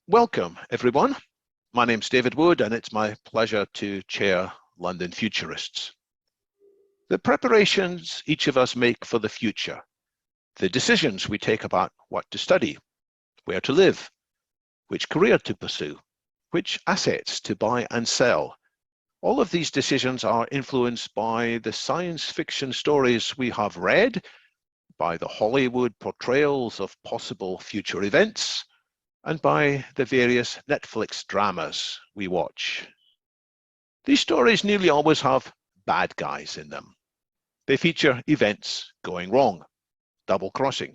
Welcome, everyone. My name's David Wood, and it's my pleasure to chair London Futurists. The preparations each of us make for the future, the decisions we take about what to study, where to live, which career to pursue, which assets to buy and sell. All of these decisions are influenced by the science fiction stories we have read, by the Hollywood portrayals of possible future events, and by the various Netflix dramas we watch. These stories nearly always have bad guys in them. They feature events going wrong, double-crossing.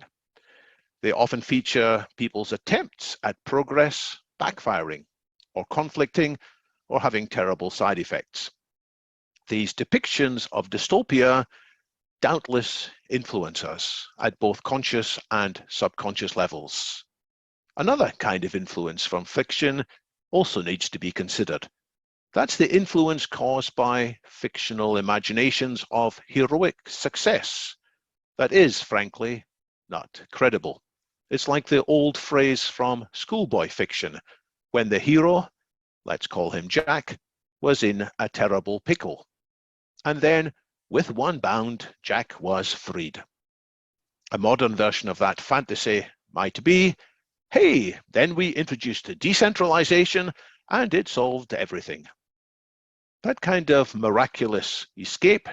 They often feature people's attempts at progress backfiring, or conflicting, or having terrible side effects. These depictions of dystopia doubtless influence us at both conscious and subconscious levels. Another kind of influence from fiction also needs to be considered. That's the influence caused by fictional imaginations of heroic success that is, frankly, not credible. It's like the old phrase from schoolboy fiction, when the hero, let's call him Jack, was in a terrible pickle. And then, with one bound, Jack was freed. A modern version of that fantasy might be, hey, then we introduced decentralization and it solved everything. That kind of miraculous escape,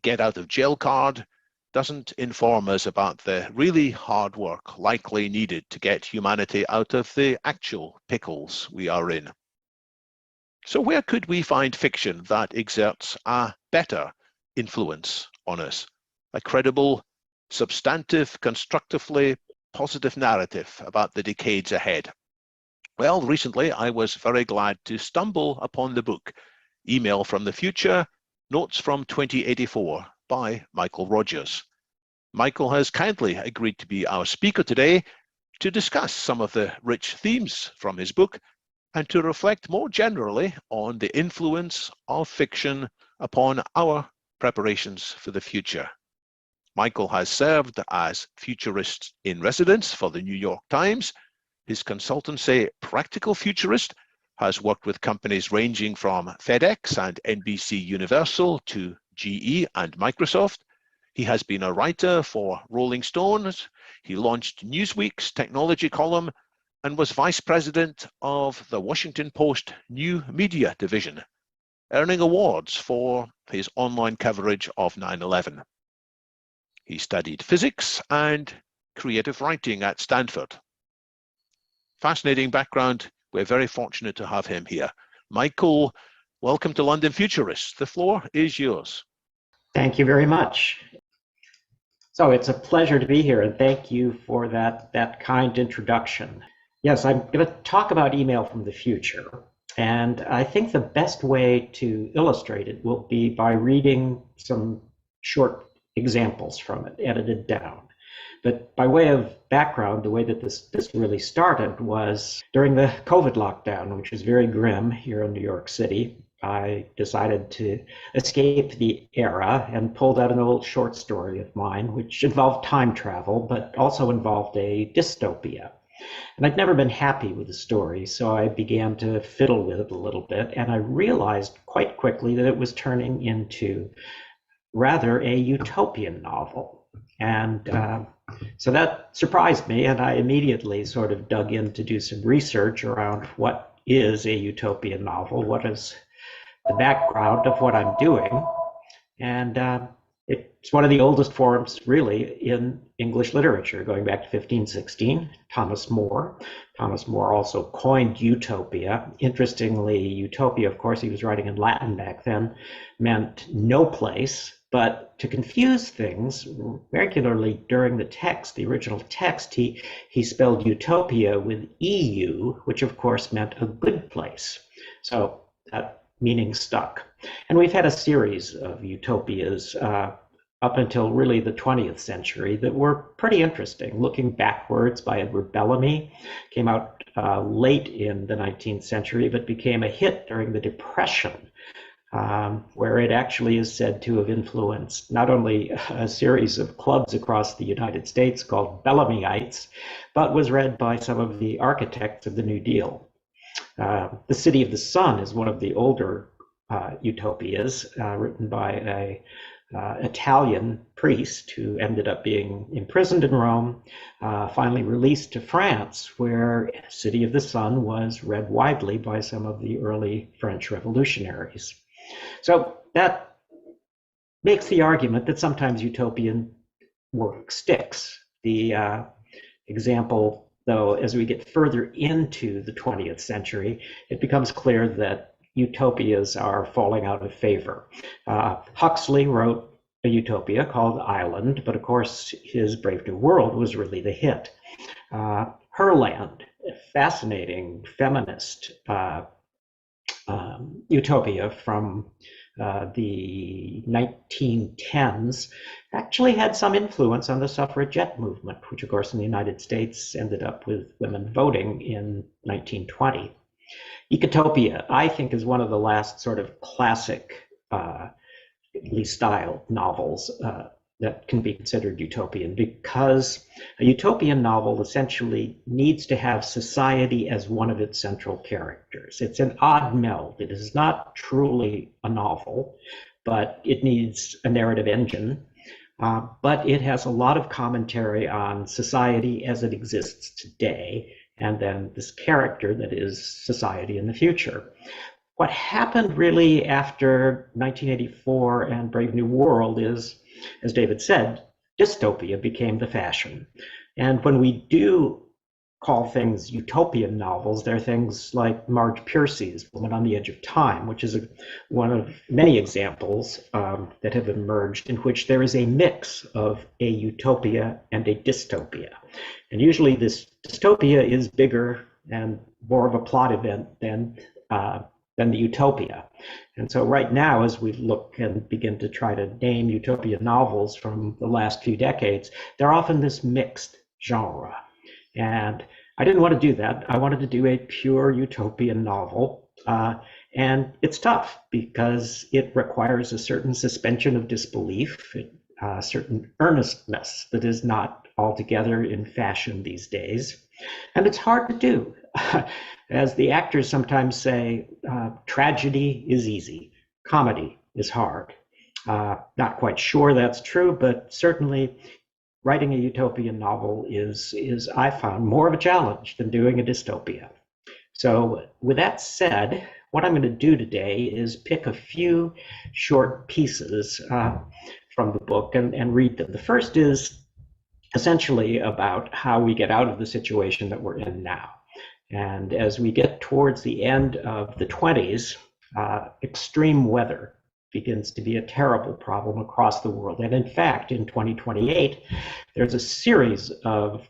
get out of jail card, doesn't inform us about the really hard work likely needed to get humanity out of the actual pickles we are in. So where could we find fiction that exerts a better influence on us? A credible, substantive, constructively positive narrative about the decades ahead? Well, recently I was very glad to stumble upon the book, Email from the Future, Notes from 2084 by Michael Rogers. Michael has kindly agreed to be our speaker today to discuss some of the rich themes from his book and to reflect more generally on the influence of fiction upon our preparations for the future. Michael has served as futurist in residence for the New York Times. His consultancy, Practical Futurist, has worked with companies ranging from FedEx and NBC Universal to GE and Microsoft. He has been a writer for Rolling Stones. He launched Newsweek's technology column and was vice president of the Washington Post New Media Division, earning awards for his online coverage of 9/11. He studied physics and creative writing at Stanford. Fascinating background. We're very fortunate to have him here. Michael, welcome to London Futurists. The floor is yours. Thank you very much. So it's a pleasure to be here, and thank you for that kind introduction. Yes, I'm going to talk about email from the future, and I think the best way to illustrate it will be by reading some short examples from it, edited down. But by way of background, the way that this really started was during the COVID lockdown, which was very grim here in New York City. I decided to escape the era and pulled out an old short story of mine, which involved time travel, but also involved a dystopia. And I'd never been happy with the story, so I began to fiddle with it a little bit, and I realized quite quickly that it was turning into rather a utopian novel. And so that surprised me, and I immediately sort of dug in to do some research around what is a utopian novel, what is the background of what I'm doing. And it's one of the oldest forms, really, in English literature, going back to 1516, Thomas More. Thomas More also coined utopia. Interestingly, utopia, of course, he was writing in Latin back then, meant no place. But to confuse things, regularly during the text, the original text, he spelled utopia with EU, which of course meant a good place. So that meaning stuck. And we've had a series of utopias up until really the 20th century that were pretty interesting. Looking Backwards by Edward Bellamy came out late in the 19th century, but became a hit during the Depression. where it actually is said to have influenced not only a series of clubs across the United States called Bellamyites, but was read by some of the architects of the New Deal. The City of the Sun is one of the older utopias, written by a Italian priest who ended up being imprisoned in Rome, finally released to France, where City of the Sun was read widely by some of the early French revolutionaries. So that makes the argument that sometimes utopian work sticks. The example, though, as we get further into the 20th century, it becomes clear that utopias are falling out of favor. Huxley wrote a utopia called Island, but of course his Brave New World was really the hit. Herland, a fascinating feminist utopia from the 1910s, actually had some influence on the suffragette movement, which of course in the United States ended up with women voting in 1920. Ecotopia, I think, is one of the last sort of classic style novels that can be considered utopian, because a utopian novel essentially needs to have society as one of its central characters. It's an odd meld. It is not truly a novel, but it needs a narrative engine. But it has a lot of commentary on society as it exists today, and then this character that is society in the future. What happened really after 1984 and Brave New World is, as David said, dystopia became the fashion. And when we do call things utopian novels, they're things like Marge Piercy's Woman on the Edge of Time, which is one of many examples that have emerged in which there is a mix of a utopia and a dystopia. And usually this dystopia is bigger and more of a plot event than the utopia. And so right now, as we look and begin to try to name utopian novels from the last few decades, they're often this mixed genre. And I didn't want to do that. I wanted to do a pure utopian novel. And it's tough because it requires a certain suspension of disbelief, a certain earnestness that is not altogether in fashion these days. And it's hard to do. As the actors sometimes say, tragedy is easy, comedy is hard. Not quite sure that's true, but certainly writing a utopian novel is, I found, more of a challenge than doing a dystopia. So with that said, what I'm going to do today is pick a few short pieces from the book and read them. The first is essentially about how we get out of the situation that we're in now. And as we get towards the end of the 20s, extreme weather begins to be a terrible problem across the world. And in fact, in 2028, there's a series of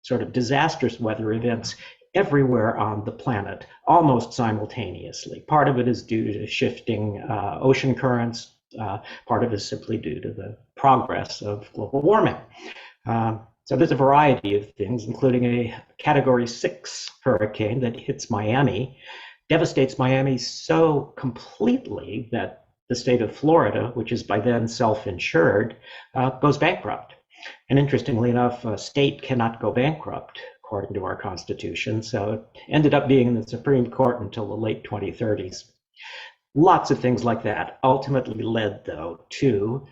sort of disastrous weather events everywhere on the planet, almost simultaneously. Part of it is due to shifting ocean currents. Part of it is simply due to the progress of global warming. So there's a variety of things, including a Category 6 hurricane that hits Miami, devastates Miami so completely that the state of Florida, which is by then self-insured, goes bankrupt. And interestingly enough, a state cannot go bankrupt, according to our Constitution, so it ended up being in the Supreme Court until the late 2030s. Lots of things like that ultimately led, though, to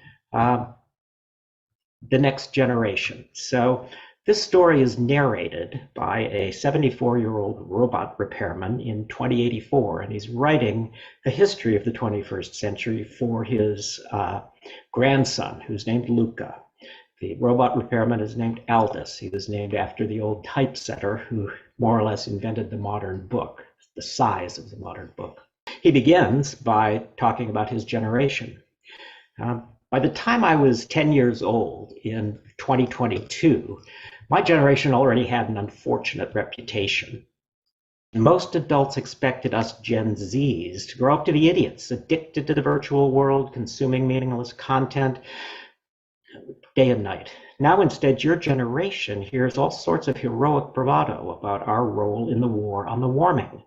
the next generation. So this story is narrated by a 74-year-old robot repairman in 2084, and he's writing the history of the 21st century for his grandson, who's named Luca. The robot repairman is named Aldous. He was named after the old typesetter who more or less invented the modern book, the size of the modern book. He begins by talking about his generation. By the time I was 10 years old in 2022, my generation already had an unfortunate reputation. Most adults expected us Gen Zs to grow up to be idiots, addicted to the virtual world, consuming meaningless content day and night. Now instead, your generation hears all sorts of heroic bravado about our role in the war on the warming.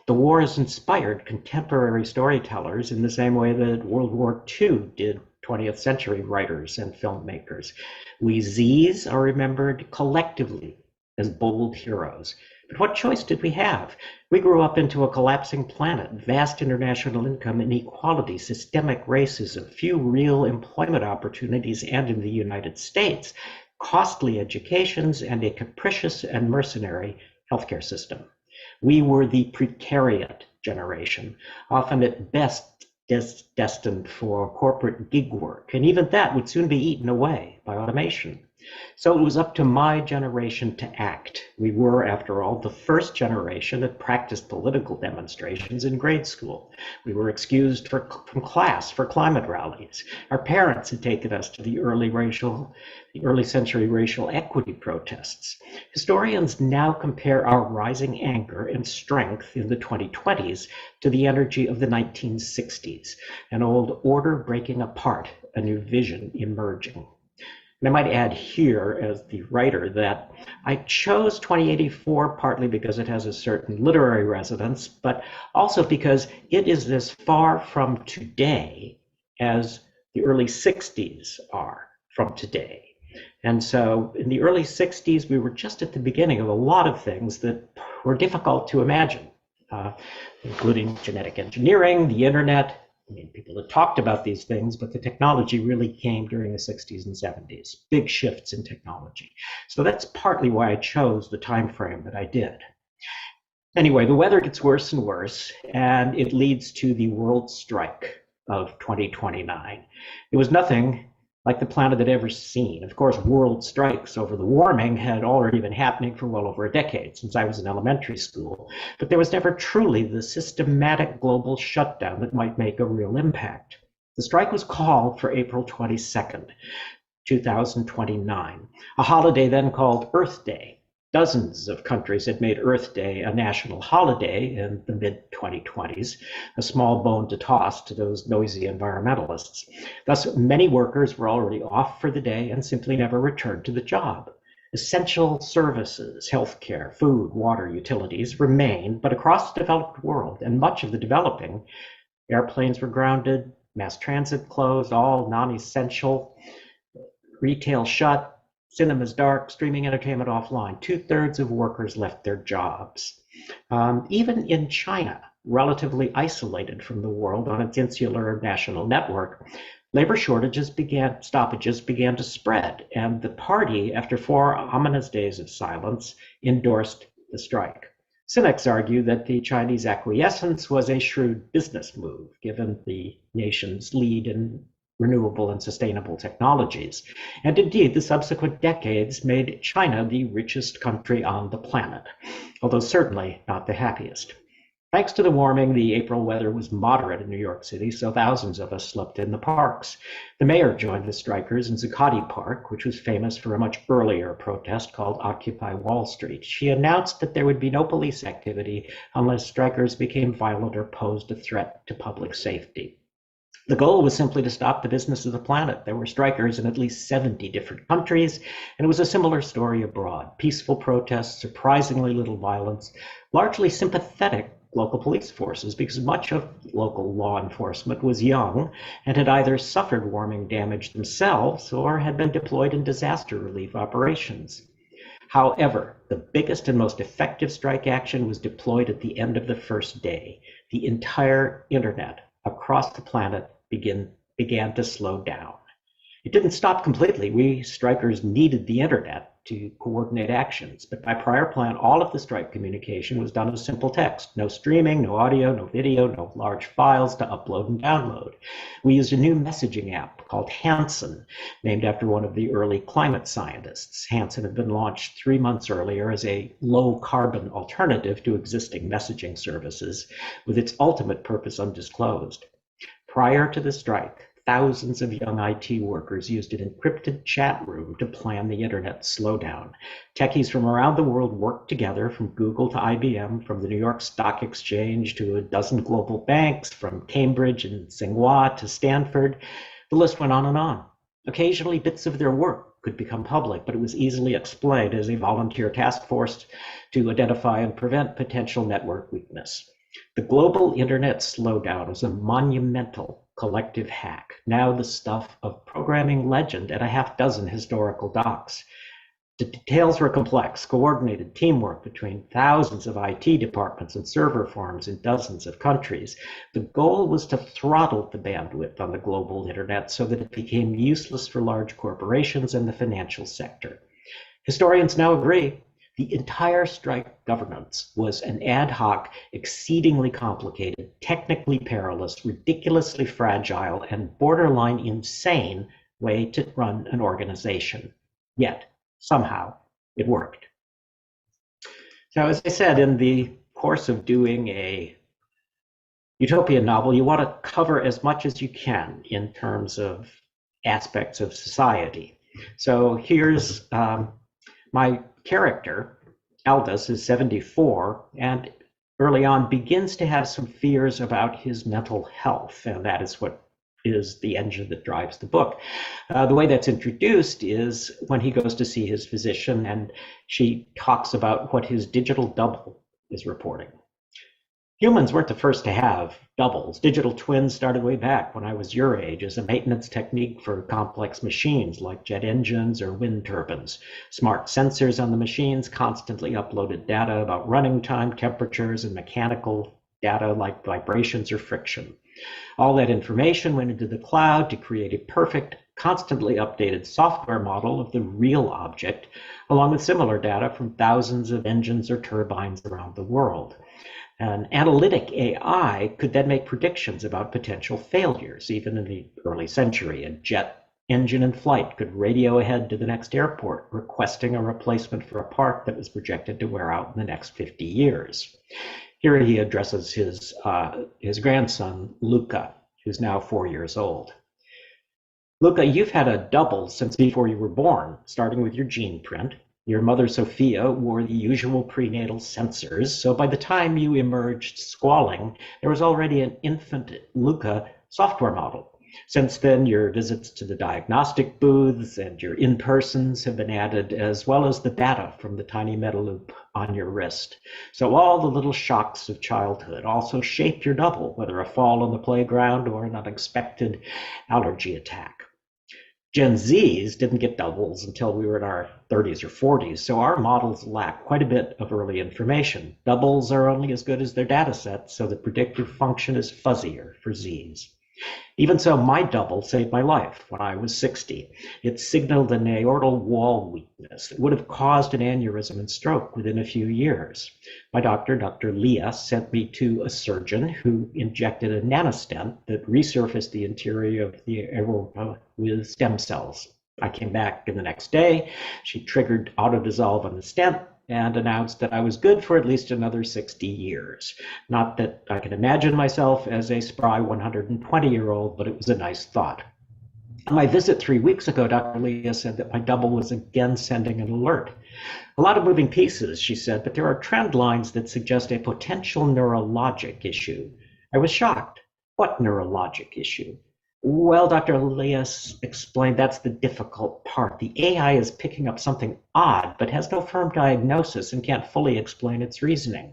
The war has inspired contemporary storytellers in the same way that World War II did 20th century writers and filmmakers. We Zs are remembered collectively as bold heroes. But what choice did we have? We grew up into a collapsing planet, vast international income inequality, systemic racism, few real employment opportunities, and in the United States, costly educations and a capricious and mercenary healthcare system. We were the precariat generation, often at best destined for corporate gig work, and even that would soon be eaten away by automation. So it was up to my generation to act. We were, after all, the first generation that practiced political demonstrations in grade school. We were excused from class for climate rallies. Our parents had taken us to the early century racial equity protests. Historians now compare our rising anger and strength in the 2020s to the energy of the 1960s, an old order breaking apart, a new vision emerging. And I might add here, as the writer, that I chose 2084 partly because it has a certain literary resonance, but also because it is as far from today as the early 60s are from today. And so in the early 60s, we were just at the beginning of a lot of things that were difficult to imagine, including genetic engineering, the internet. I mean, people had talked about these things, but the technology really came during the 60s and 70s, big shifts in technology. So that's partly why I chose the time frame that I did. Anyway, the weather gets worse and worse, and it leads to the world strike of 2029. It was nothing like the planet had ever seen. Of course, world strikes over the warming had already been happening for well over a decade, since I was in elementary school, but there was never truly the systematic global shutdown that might make a real impact. The strike was called for April 22nd, 2029, a holiday then called Earth Day. Dozens of countries had made Earth Day a national holiday in the mid-2020s, a small bone to toss to those noisy environmentalists. Thus, many workers were already off for the day and simply never returned to the job. Essential services, healthcare, food, water, utilities remained, but across the developed world and much of the developing, airplanes were grounded, mass transit closed, all non-essential, retail shut, cinemas dark, streaming entertainment offline. 2/3 of workers left their jobs. Even in China, relatively isolated from the world on its insular national network, labor stoppages began to spread, and the party, after 4 ominous days of silence, endorsed the strike. Cynics argue that the Chinese acquiescence was a shrewd business move, given the nation's lead in renewable and sustainable technologies. And indeed, the subsequent decades made China the richest country on the planet, although certainly not the happiest. Thanks to the warming, the April weather was moderate in New York City, so thousands of us slept in the parks. The mayor joined the strikers in Zuccotti Park, which was famous for a much earlier protest called Occupy Wall Street. She announced that there would be no police activity unless strikers became violent or posed a threat to public safety. The goal was simply to stop the business of the planet. There were strikers in at least 70 different countries, and it was a similar story abroad. Peaceful protests, surprisingly little violence, largely sympathetic local police forces, because much of local law enforcement was young and had either suffered warming damage themselves or had been deployed in disaster relief operations. However, the biggest and most effective strike action was deployed at the end of the first day. The entire internet across the planet began to slow down. It didn't stop completely. We strikers needed the internet to coordinate actions, but by prior plan, all of the strike communication was done as simple text. No streaming, no audio, no video, no large files to upload and download. We used a new messaging app called Hansen, named after one of the early climate scientists. Hansen had been launched 3 months earlier as a low-carbon alternative to existing messaging services, with its ultimate purpose undisclosed. Prior to the strike, thousands of young IT workers used an encrypted chat room to plan the internet slowdown. Techies from around the world worked together, from Google to IBM, from the New York Stock Exchange to a dozen global banks, from Cambridge and Tsinghua to Stanford. The list went on and on. Occasionally, bits of their work could become public, but it was easily explained as a volunteer task force to identify and prevent potential network weakness. The global internet slowdown was a monumental collective hack, now the stuff of programming legend and a half dozen historical docs. The details were complex, coordinated teamwork between thousands of IT departments and server farms in dozens of countries. The goal was to throttle the bandwidth on the global internet so that it became useless for large corporations and the financial sector. Historians now agree the entire strike governance was an ad hoc, exceedingly complicated, technically perilous, ridiculously fragile, and borderline insane way to run an organization. Yet, somehow, it worked. So as I said, in the course of doing a utopian novel, you want to cover as much as you can in terms of aspects of society. So here's my character, Aldous, is 74, and early on begins to have some fears about his mental health, and that is what is the engine that drives the book. The way that's introduced is when he goes to see his physician, and she talks about what his digital double is reporting. Humans weren't the first to have doubles. Digital twins started way back when I was your age as a maintenance technique for complex machines like jet engines or wind turbines. Smart sensors on the machines constantly uploaded data about running time, temperatures, and mechanical data like vibrations or friction. All that information went into the cloud to create a perfect, constantly updated software model of the real object, along with similar data from thousands of engines or turbines around the world. An analytic AI could then make predictions about potential failures. Even in the early century, a jet engine in flight could radio ahead to the next airport, requesting a replacement for a part that was projected to wear out in the next 50 years. Here he addresses his grandson, Luca, who's now 4 years old. Luca, you've had a double since before you were born, starting with your gene print. Your mother, Sophia, wore the usual prenatal sensors, so by the time you emerged squalling, there was already an infant Luca software model. Since then, your visits to the diagnostic booths and your in-persons have been added, as well as the data from the tiny metal loop on your wrist. So all the little shocks of childhood also shape your double, whether a fall on the playground or an unexpected allergy attack. Gen Zs didn't get doubles until we were in our 30s or 40s, so our models lack quite a bit of early information. Doubles are only as good as their data sets, so the predictive function is fuzzier for Zs. Even so, my double saved my life when I was 60. It signaled an aortal wall weakness that would have caused an aneurysm and stroke within a few years. My doctor, Dr. Leah, sent me to a surgeon who injected a nanostent that resurfaced the interior of the aorta with stem cells. I came back the next day. She triggered autodissolve on the stent and announced that I was good for at least another 60 years. Not that I can imagine myself as a spry 120-year-old, but it was a nice thought. On my visit 3 weeks ago, Dr. Leah said that my double was again sending an alert. A lot of moving pieces, she said, but there are trend lines that suggest a potential neurologic issue. I was shocked. What neurologic issue? Well, Dr. Leas explained that's the difficult part. The AI is picking up something odd, but has no firm diagnosis and can't fully explain its reasoning.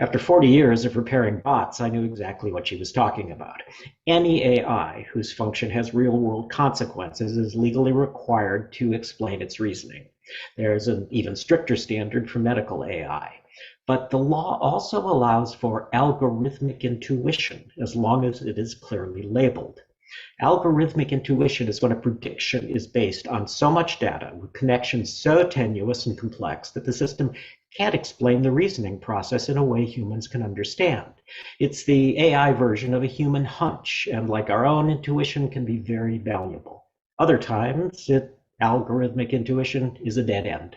After 40 years of repairing bots, I knew exactly what she was talking about. Any AI whose function has real-world consequences is legally required to explain its reasoning. There's an even stricter standard for medical AI. But the law also allows for algorithmic intuition, as long as it is clearly labeled. Algorithmic intuition is when a prediction is based on so much data with connections so tenuous and complex that the system can't explain the reasoning process in a way humans can understand. It's the AI version of a human hunch, and like our own intuition, can be very valuable. Other times, algorithmic intuition is a dead end,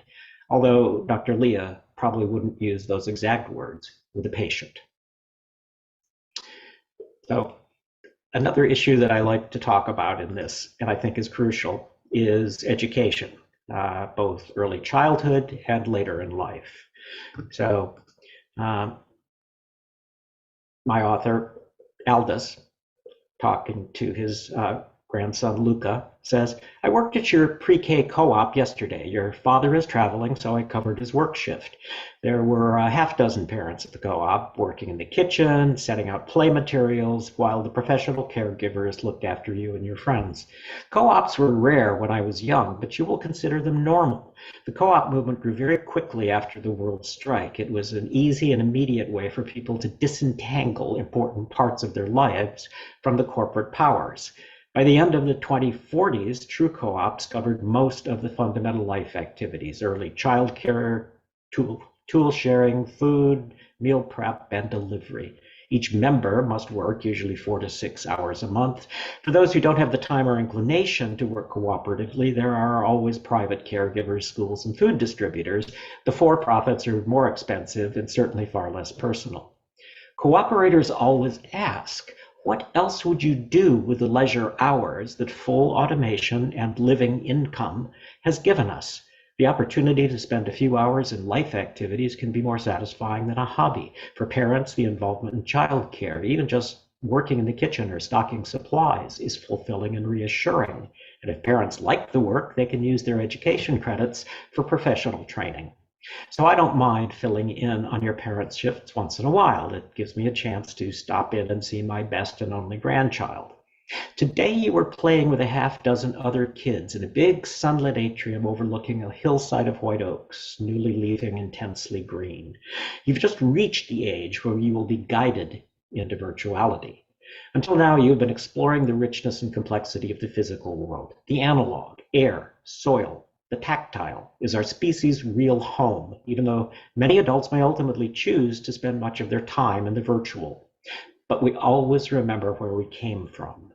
although Dr. Leah probably wouldn't use those exact words with a patient. So, another issue that I like to talk about in this, and I think is crucial, is education, both early childhood and later in life. So my author, Aldous, talking to his grandson Luca, says, I worked at your pre-K co-op yesterday. Your father is traveling, so I covered his work shift. There were a half dozen parents at the co-op working in the kitchen, setting out play materials, while the professional caregivers looked after you and your friends. Co-ops were rare when I was young, but you will consider them normal. The co-op movement grew very quickly after the world strike. It was an easy and immediate way for people to disentangle important parts of their lives from the corporate powers. By the end of the 2040s, true co-ops covered most of the fundamental life activities: early childcare, tool sharing, food, meal prep, and delivery. Each member must work usually 4 to 6 hours a month. For those who don't have the time or inclination to work cooperatively, there are always private caregivers, schools, and food distributors. The for-profits are more expensive and certainly far less personal. Cooperators always ask, what else would you do with the leisure hours that full automation and living income has given us? The opportunity to spend a few hours in life activities can be more satisfying than a hobby. For parents, the involvement in childcare, even just working in the kitchen or stocking supplies, is fulfilling and reassuring. And if parents like the work, they can use their education credits for professional training. So I don't mind filling in on your parents' shifts once in a while. It gives me a chance to stop in and see my best and only grandchild. Today you were playing with a half dozen other kids in a big sunlit atrium overlooking a hillside of white oaks, newly leafing intensely green. You've just reached the age where you will be guided into virtuality. Until now, you've been exploring the richness and complexity of the physical world, the analog, air, soil. The tactile is our species' real home, even though many adults may ultimately choose to spend much of their time in the virtual. But we always remember where we came from.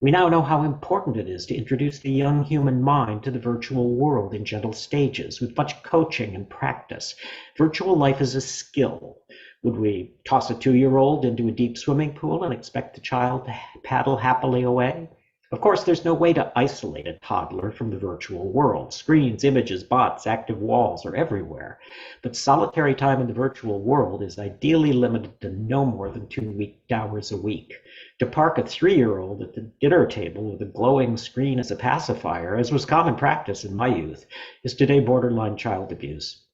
We now know how important it is to introduce the young human mind to the virtual world in gentle stages, with much coaching and practice. Virtual life is a skill. Would we toss a 2-year-old into a deep swimming pool and expect the child to paddle happily away? Of course, there's no way to isolate a toddler from the virtual world. Screens, images, bots, active walls are everywhere. But solitary time in the virtual world is ideally limited to no more than 2 hours a week. To park a 3-year-old at the dinner table with a glowing screen as a pacifier, as was common practice in my youth, is today borderline child abuse.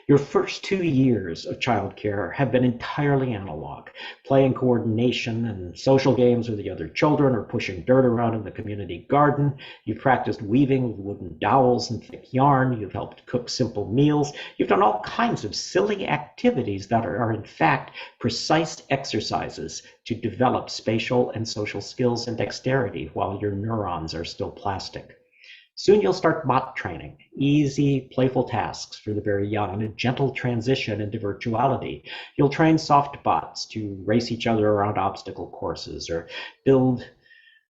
Your first 2 years of childcare have been entirely analog, playing coordination and social games with the other children or pushing dirt around in the community garden. You've practiced weaving with wooden dowels and thick yarn. You've helped cook simple meals. You've done all kinds of silly activities that are in fact precise exercises to develop spatial and social skills and dexterity while your neurons are still plastic. Soon you'll start bot training, easy, playful tasks for the very young, and a gentle transition into virtuality. You'll train soft bots to race each other around obstacle courses, or build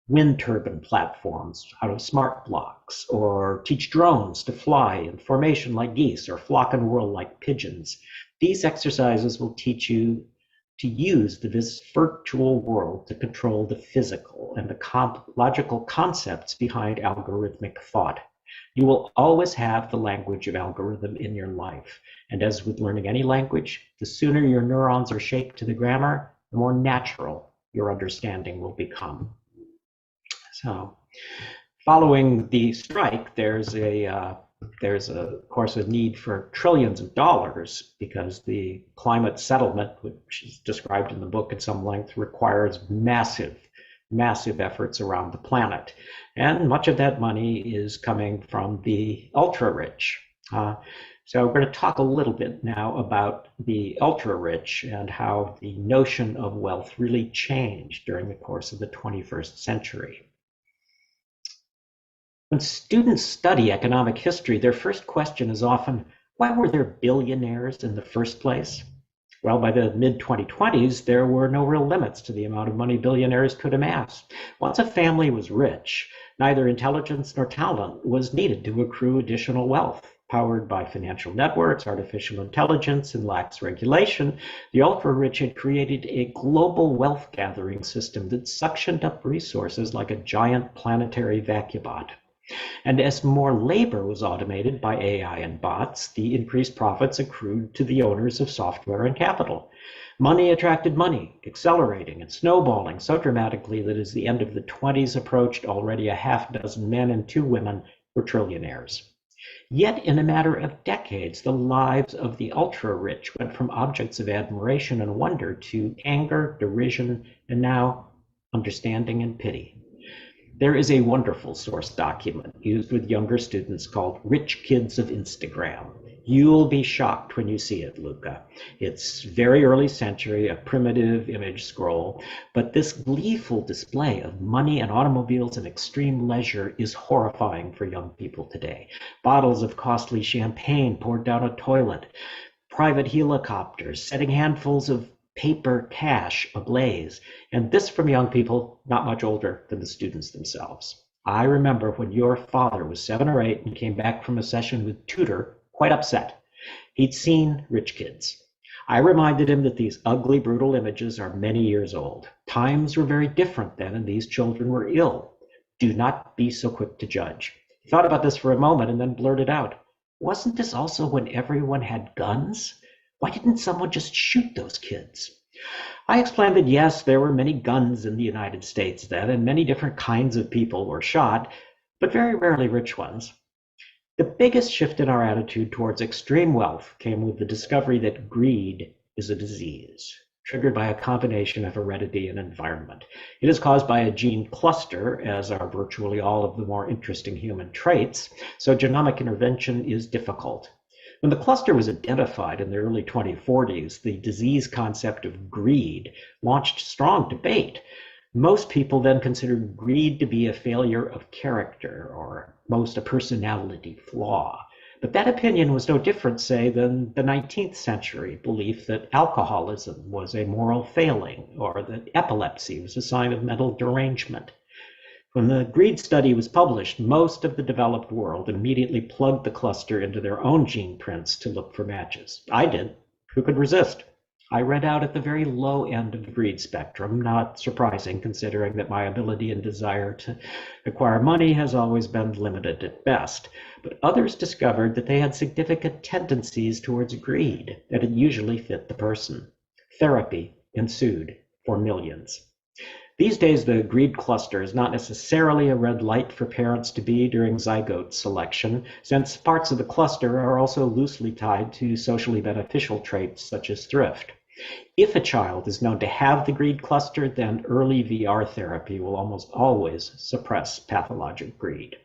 wind turbine platforms out of smart blocks, or teach drones to fly in formation like geese, or flock and whirl like pigeons. These exercises will teach you to use this virtual world to control the physical and the logical concepts behind algorithmic thought. You will always have the language of algorithm in your life. And as with learning any language, the sooner your neurons are shaped to the grammar, the more natural your understanding will become. So, following the strike, there's of course a need for trillions of dollars, because the climate settlement, which is described in the book at some length, requires massive efforts around the planet. And much of that money is coming from the ultra-rich. So we're going to talk a little bit now about the ultra-rich and how the notion of wealth really changed during the course of the 21st century. When students study economic history, their first question is often, why were there billionaires in the first place? Well, by the mid-2020s, there were no real limits to the amount of money billionaires could amass. Once a family was rich, neither intelligence nor talent was needed to accrue additional wealth. Powered by financial networks, artificial intelligence, and lax regulation, the ultra-rich had created a global wealth-gathering system that suctioned up resources like a giant planetary vacuumot. And as more labor was automated by AI and bots, the increased profits accrued to the owners of software and capital. Money attracted money, accelerating and snowballing so dramatically that as the end of the 20s approached, already a half dozen men and 2 women were trillionaires. Yet in a matter of decades, the lives of the ultra-rich went from objects of admiration and wonder to anger, derision, and now understanding and pity. There is a wonderful source document used with younger students called Rich Kids of Instagram. You'll be shocked when you see it, Luca. It's very early century, a primitive image scroll, but this gleeful display of money and automobiles and extreme leisure is horrifying for young people today. Bottles of costly champagne poured down a toilet, private helicopters, setting handfuls of paper cash ablaze, and this from young people not much older than the students themselves. I remember when your father was 7 or 8 and came back from a session with Tutor quite upset. He'd seen Rich Kids. I reminded him that these ugly, brutal images are many years old. Times were very different then, and these children were ill. Do not be so quick to judge. He thought about this for a moment and then blurted out, "Wasn't this also when everyone had guns? Why didn't someone just shoot those kids?" I explained that yes, there were many guns in the United States then, and many different kinds of people were shot, but very rarely rich ones. The biggest shift in our attitude towards extreme wealth came with the discovery that greed is a disease, triggered by a combination of heredity and environment. It is caused by a gene cluster, as are virtually all of the more interesting human traits, so genomic intervention is difficult. When the cluster was identified in the early 2040s, the disease concept of greed launched strong debate. Most people then considered greed to be a failure of character, or most a personality flaw. But that opinion was no different, say, than the 19th century belief that alcoholism was a moral failing, or that epilepsy was a sign of mental derangement. When the greed study was published, most of the developed world immediately plugged the cluster into their own gene prints to look for matches. I did. Who could resist? I read out at the very low end of the greed spectrum, not surprising considering that my ability and desire to acquire money has always been limited at best. But others discovered that they had significant tendencies towards greed, that it usually fit the person. Therapy ensued for millions. These days, the greed cluster is not necessarily a red light for parents to be during zygote selection, since parts of the cluster are also loosely tied to socially beneficial traits such as thrift. If a child is known to have the greed cluster, then early VR therapy will almost always suppress pathologic greed.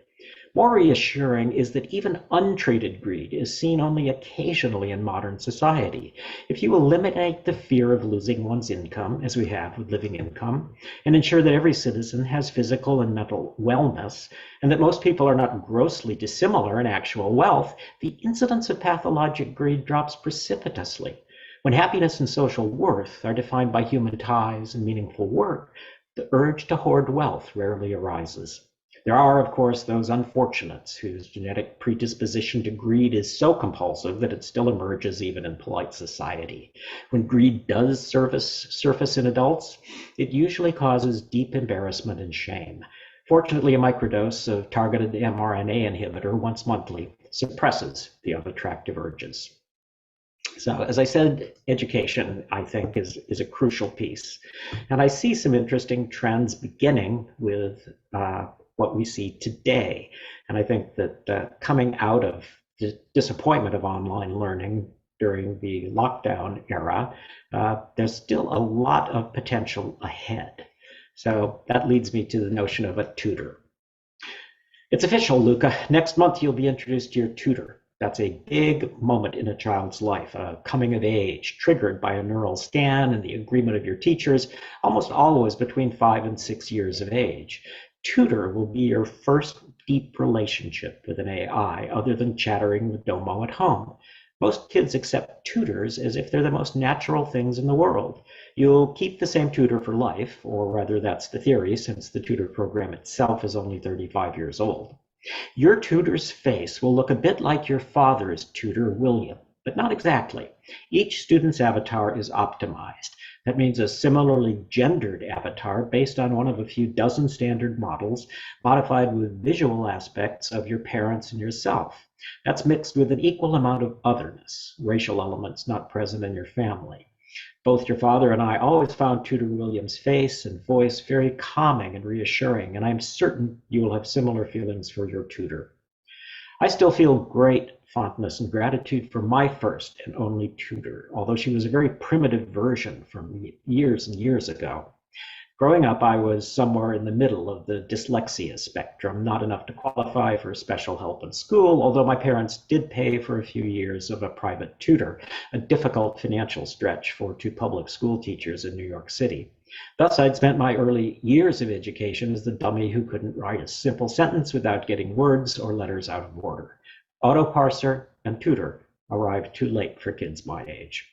More reassuring is that even untreated greed is seen only occasionally in modern society. If you eliminate the fear of losing one's income, as we have with living income, and ensure that every citizen has physical and mental wellness, and that most people are not grossly dissimilar in actual wealth, the incidence of pathologic greed drops precipitously. When happiness and social worth are defined by human ties and meaningful work, the urge to hoard wealth rarely arises. There are, of course, those unfortunates whose genetic predisposition to greed is so compulsive that it still emerges even in polite society. When greed does surface in adults, it usually causes deep embarrassment and shame. Fortunately, a microdose of targeted mRNA inhibitor once monthly suppresses the unattractive urges. So, as I said, education, I think, is a crucial piece. And I see some interesting trends beginning with what we see today. And I think that coming out of the disappointment of online learning during the lockdown era, there's still a lot of potential ahead. So that leads me to the notion of a tutor. It's official, Luca. Next month, you'll be introduced to your tutor. That's a big moment in a child's life, a coming of age, triggered by a neural scan and the agreement of your teachers, almost always between 5 and 6 years of age. Tutor will be your first deep relationship with an AI, other than chattering with Domo at home. Most kids accept tutors as if they're the most natural things in the world. You'll keep the same tutor for life, or rather that's the theory, since the tutor program itself is only 35 years old. Your tutor's face will look a bit like your father's tutor, William. but not exactly. Each student's avatar is optimized. That means a similarly gendered avatar based on one of a few dozen standard models, modified with visual aspects of your parents and yourself. That's mixed with an equal amount of otherness, racial elements not present in your family. Both your father and I always found Tutor Williams' face and voice very calming and reassuring, and I'm certain you will have similar feelings for your tutor. I still feel great fondness and gratitude for my first and only tutor, although she was a very primitive version from years and years ago. Growing up, I was somewhere in the middle of the dyslexia spectrum, not enough to qualify for special help in school, although my parents did pay for a few years of a private tutor, a difficult financial stretch for two public school teachers in New York City. Thus, I'd spent my early years of education as the dummy who couldn't write a simple sentence without getting words or letters out of order. Autoparser and tutor arrived too late for kids my age.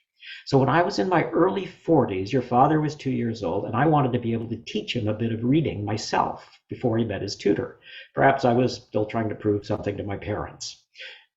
So when I was in my early 40s, your father was 2 years old, and I wanted to be able to teach him a bit of reading myself before he met his tutor. Perhaps I was still trying to prove something to my parents.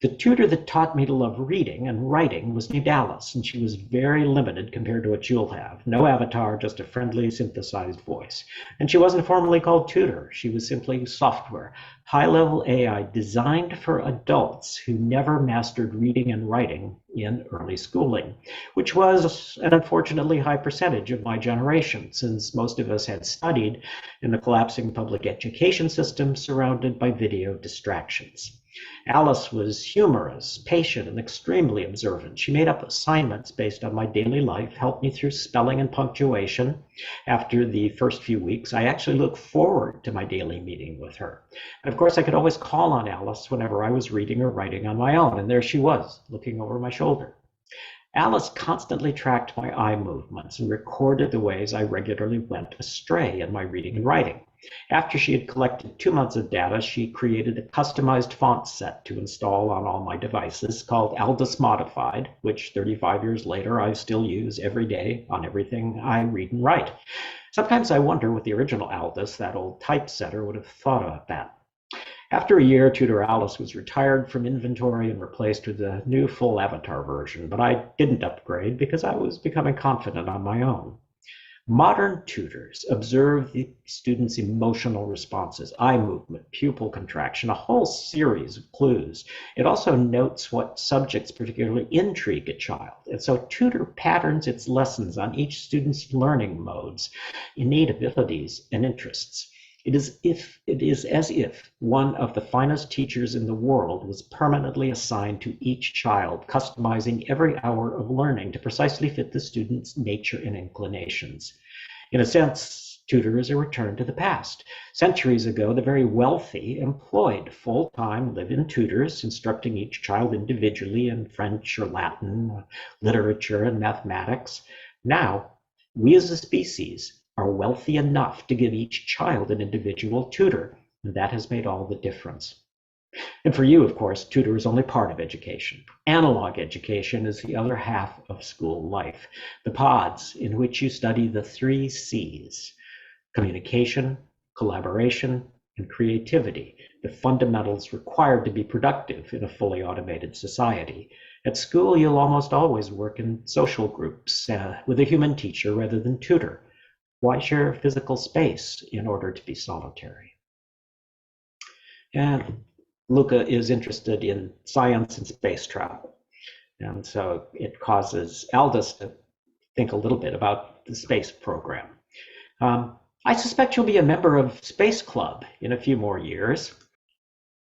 The tutor that taught me to love reading and writing was named Alice, and she was very limited compared to what you'll have. No avatar, just a friendly synthesized voice. And she wasn't formally called tutor. She was simply software, high-level AI designed for adults who never mastered reading and writing in early schooling, which was an unfortunately high percentage of my generation, since most of us had studied in the collapsing public education system surrounded by video distractions. Alice was humorous, patient, and extremely observant. She made up assignments based on my daily life, helped me through spelling and punctuation. After the first few weeks, I actually looked forward to my daily meeting with her. And of course, I could always call on Alice whenever I was reading or writing on my own, and there she was, looking over my shoulder. Alice constantly tracked my eye movements and recorded the ways I regularly went astray in my reading and writing. After she had collected 2 months of data, she created a customized font set to install on all my devices called Aldous Modified, which 35 years later I still use every day on everything I read and write. Sometimes I wonder what the original Aldous, that old typesetter, would have thought about that. After a year, Tutor Alice was retired from inventory and replaced with a new full avatar version, but I didn't upgrade because I was becoming confident on my own. Modern tutors observe the student's emotional responses, eye movement, pupil contraction, a whole series of clues. It also notes what subjects particularly intrigue a child. And so tutor patterns its lessons on each student's learning modes, innate abilities, and interests. It is as if one of the finest teachers in the world was permanently assigned to each child, customizing every hour of learning to precisely fit the student's nature and inclinations. In a sense, tutor is a return to the past. Centuries ago, the very wealthy employed full-time live-in tutors, instructing each child individually in French or Latin, literature, and mathematics. Now, we as a species are wealthy enough to give each child an individual tutor, and that has made all the difference. And for you, of course, tutor is only part of education. Analog education is the other half of school life, the pods in which you study the 3 C's: communication, collaboration, and creativity, the fundamentals required to be productive in a fully automated society. At school, you'll almost always work in social groups with a human teacher rather than tutor. Why share physical space in order to be solitary? And Luca is interested in science and space travel. And so it causes Aldous to think a little bit about the space program. I suspect you'll be a member of Space Club in a few more years.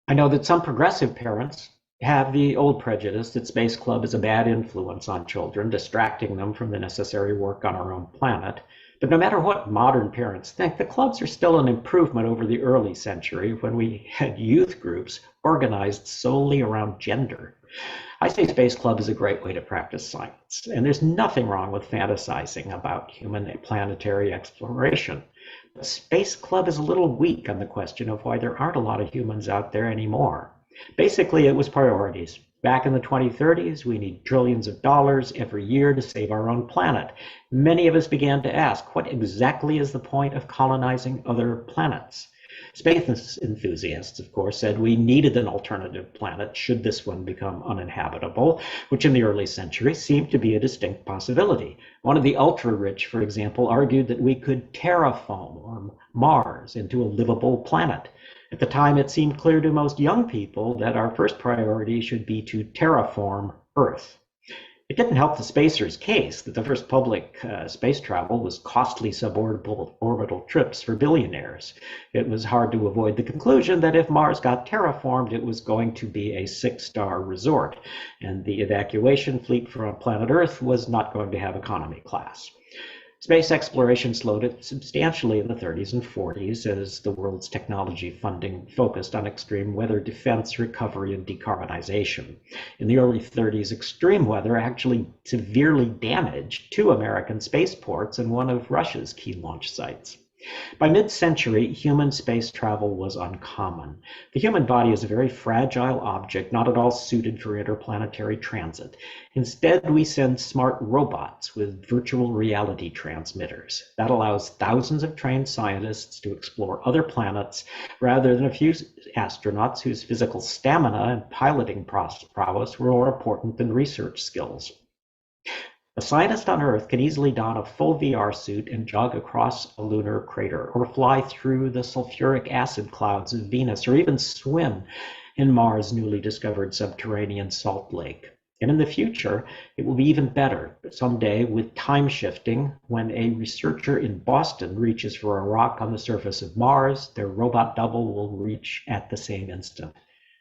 I know that some progressive parents have the old prejudice that Space Club is a bad influence on children, distracting them from the necessary work on our own planet. But no matter what modern parents think, the clubs are still an improvement over the early century when we had youth groups organized solely around gender. I say Space Club is a great way to practice science, and there's nothing wrong with fantasizing about human planetary exploration. But Space Club is a little weak on the question of why there aren't a lot of humans out there anymore. Basically, it was priorities. Back in the 2030s, we need trillions of dollars every year to save our own planet. Many of us began to ask, what exactly is the point of colonizing other planets? Space enthusiasts, of course, said we needed an alternative planet should this one become uninhabitable, which in the early centuries seemed to be a distinct possibility. One of the ultra-rich, for example, argued that we could terraform Mars into a livable planet. At the time, it seemed clear to most young people that our first priority should be to terraform Earth. It didn't help the spacers' case that the first public space travel was costly suborbital trips for billionaires. It was hard to avoid the conclusion that if Mars got terraformed, it was going to be a 6-star resort, and the evacuation fleet from planet Earth was not going to have economy class. Space exploration slowed it substantially in the 30s and 40s as the world's technology funding focused on extreme weather defense, recovery, and decarbonization. In the early 30s, extreme weather actually severely damaged 2 American spaceports and one of Russia's key launch sites. By mid-century, human space travel was uncommon. The human body is a very fragile object, not at all suited for interplanetary transit. Instead, we send smart robots with virtual reality transmitters. That allows thousands of trained scientists to explore other planets rather than a few astronauts whose physical stamina and piloting prowess were more important than research skills. A scientist on Earth can easily don a full VR suit and jog across a lunar crater, or fly through the sulfuric acid clouds of Venus, or even swim in Mars' newly discovered subterranean salt lake. And in the future, it will be even better. Someday, with time shifting, when a researcher in Boston reaches for a rock on the surface of Mars, their robot double will reach at the same instant.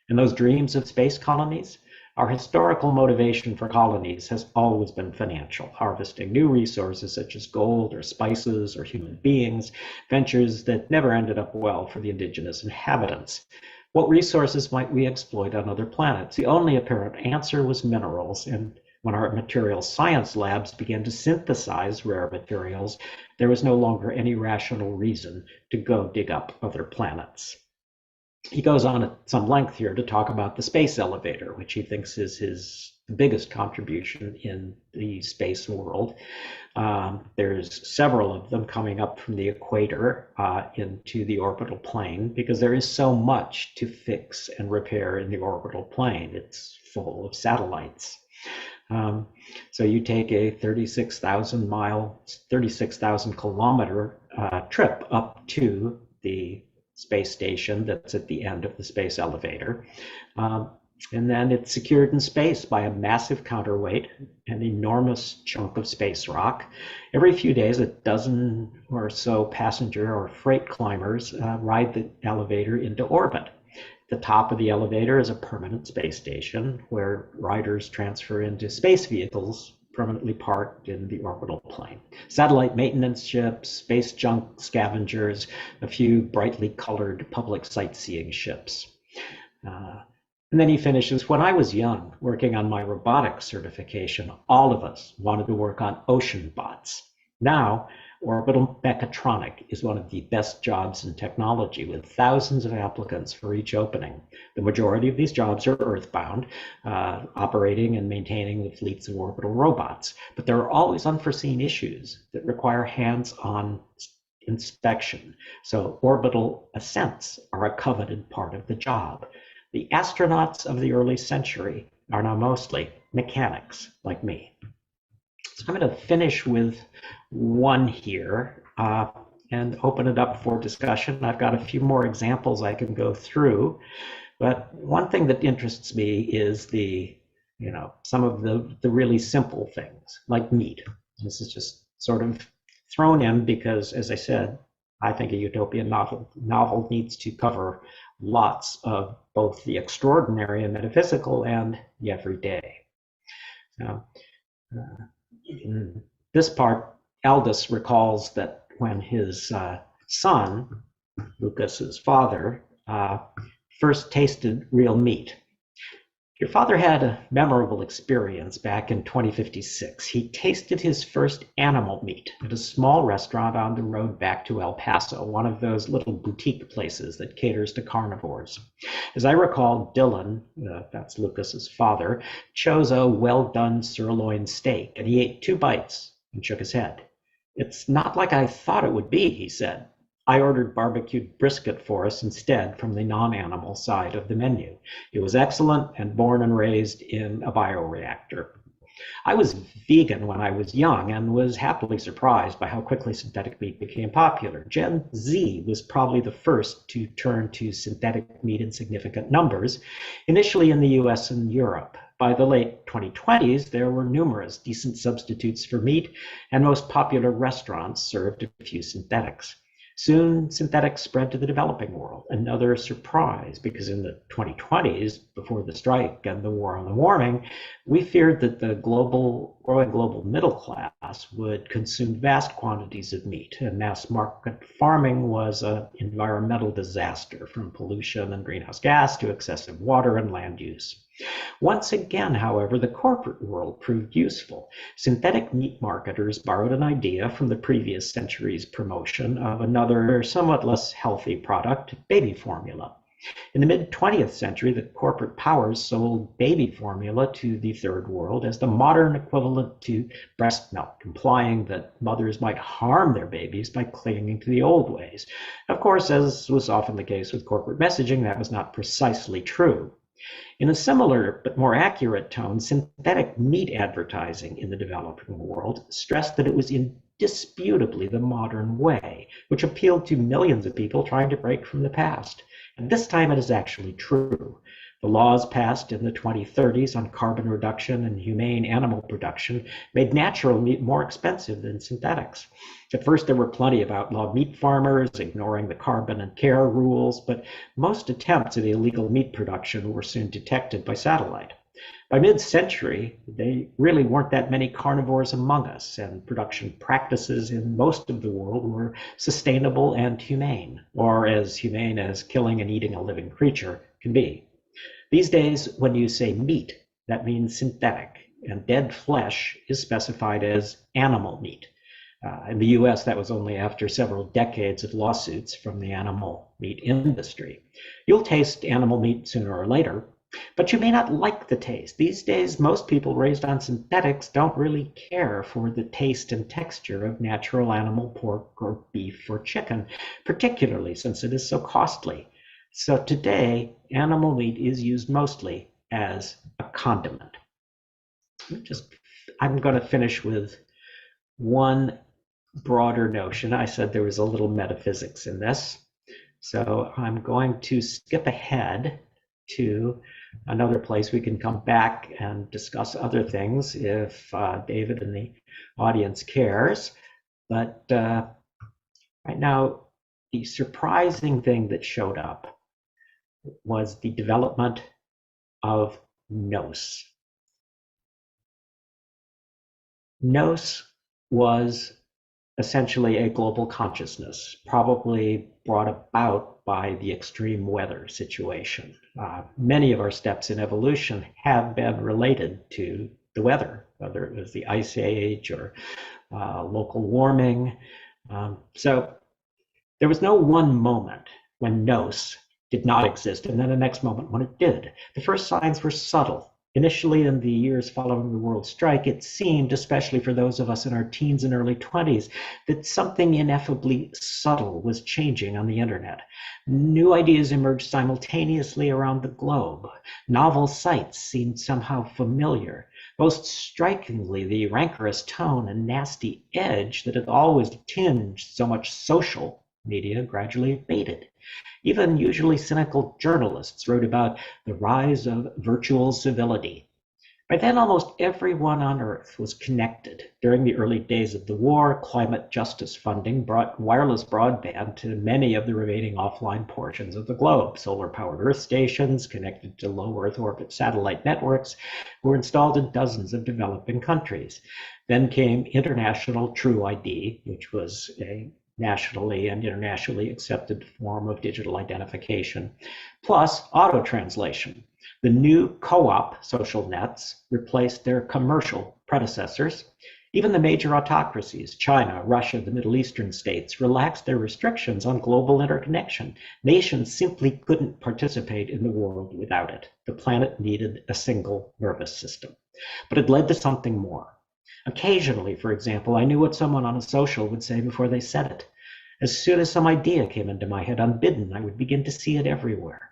And those dreams of space colonies? Our historical motivation for colonies has always been financial, harvesting new resources such as gold or spices or human beings, ventures that never ended up well for the indigenous inhabitants. What resources might we exploit on other planets? The only apparent answer was minerals, and when our material science labs began to synthesize rare materials, there was no longer any rational reason to go dig up other planets. He goes on at some length here to talk about the space elevator, which he thinks is his biggest contribution in the space world. There's several of them coming up from the equator into the orbital plane because there is so much to fix and repair in the orbital plane. It's full of satellites. So you take a 36,000 kilometer trip up to the space station that's at the end of the space elevator. And then it's secured in space by a massive counterweight, an enormous chunk of space rock. Every few days, a dozen or so passenger or freight climbers ride the elevator into orbit. The top of the elevator is a permanent space station where riders transfer into space vehicles permanently parked in the orbital plane. Satellite maintenance ships, space junk scavengers, a few brightly colored public sightseeing ships. And then he finishes, when I was young, working on my robotics certification, all of us wanted to work on ocean bots. Now, orbital mechatronic is one of the best jobs in technology, with thousands of applicants for each opening. The majority of these jobs are earthbound, operating and maintaining the fleets of orbital robots. But there are always unforeseen issues that require hands-on inspection. So orbital ascents are a coveted part of the job. The astronauts of the early century are now mostly mechanics like me. So I'm going to finish with one here and open it up for discussion. I've got a few more examples I can go through, but one thing that interests me is some of the really simple things like meat. This is just sort of thrown in because, as I said, I think a utopian novel needs to cover lots of both the extraordinary and metaphysical and the everyday. Now, in this part, Aldous recalls that when his son, Lucas's father, first tasted real meat. Your father had a memorable experience back in 2056. He tasted his first animal meat at a small restaurant on the road back to El Paso, one of those little boutique places that caters to carnivores. As I recall, Dylan, that's Lucas's father, chose a well-done sirloin steak, and he ate 2 bites and shook his head. It's not like I thought it would be, he said. I ordered barbecued brisket for us instead from the non-animal side of the menu. It was excellent and born and raised in a bioreactor. I was vegan when I was young and was happily surprised by how quickly synthetic meat became popular. Gen Z was probably the first to turn to synthetic meat in significant numbers, initially in the US and Europe. By the late 2020s, there were numerous decent substitutes for meat, and most popular restaurants served a few synthetics. Soon, synthetics spread to the developing world. Another surprise, because in the 2020s, before the strike and the war on the warming, we feared that the growing global middle class would consume vast quantities of meat, and mass market farming was an environmental disaster, from pollution and greenhouse gas to excessive water and land use. Once again, however, the corporate world proved useful. Synthetic meat marketers borrowed an idea from the previous century's promotion of another, somewhat less healthy product, baby formula. In the mid-20th century, the corporate powers sold baby formula to the third world as the modern equivalent to breast milk, implying that mothers might harm their babies by clinging to the old ways. Of course, as was often the case with corporate messaging, that was not precisely true. In a similar but more accurate tone, synthetic meat advertising in the developing world stressed that it was indisputably the modern way, which appealed to millions of people trying to break from the past. And this time it is actually true. The laws passed in the 2030s on carbon reduction and humane animal production made natural meat more expensive than synthetics. At first, there were plenty of outlawed meat farmers ignoring the carbon and care rules, but most attempts at illegal meat production were soon detected by satellite. By mid-century, there really weren't that many carnivores among us, and production practices in most of the world were sustainable and humane, or as humane as killing and eating a living creature can be. These days, when you say meat, that means synthetic, and dead flesh is specified as animal meat. In the US, that was only after several decades of lawsuits from the animal meat industry. You'll taste animal meat sooner or later, but you may not like the taste. These days, most people raised on synthetics don't really care for the taste and texture of natural animal pork or beef or chicken, particularly since it is so costly. So today, animal meat is used mostly as a condiment. I'm going to finish with one broader notion. I said there was a little metaphysics in this. So I'm going to skip ahead to another place. We can come back and discuss other things if David and the audience cares. But right now, the surprising thing that showed up was the development of nous. Nous was essentially a global consciousness, probably brought about by the extreme weather situation. Many of our steps in evolution have been related to the weather, whether it was the ice age or local warming. So there was no one moment when nous did not exist, and then the next moment when it did. The first signs were subtle. Initially, in the years following the world strike, it seemed, especially for those of us in our teens and early 20s, that something ineffably subtle was changing on the internet. New ideas emerged simultaneously around the globe. Novel sites seemed somehow familiar. Most strikingly, the rancorous tone and nasty edge that had always tinged so much social media gradually faded. Even usually cynical journalists wrote about the rise of virtual civility. By then, almost everyone on Earth was connected. During the early days of the war, climate justice funding brought wireless broadband to many of the remaining offline portions of the globe. Solar-powered Earth stations connected to low Earth orbit satellite networks were installed in dozens of developing countries. Then came International True ID, which was a nationally and internationally accepted form of digital identification, plus auto-translation. The new co-op social nets replaced their commercial predecessors. Even the major autocracies, China, Russia, the Middle Eastern states, relaxed their restrictions on global interconnection. Nations simply couldn't participate in the world without it. The planet needed a single nervous system. But it led to something more. Occasionally, for example, I knew what someone on a social would say before they said it. As soon as some idea came into my head unbidden, I would begin to see it everywhere.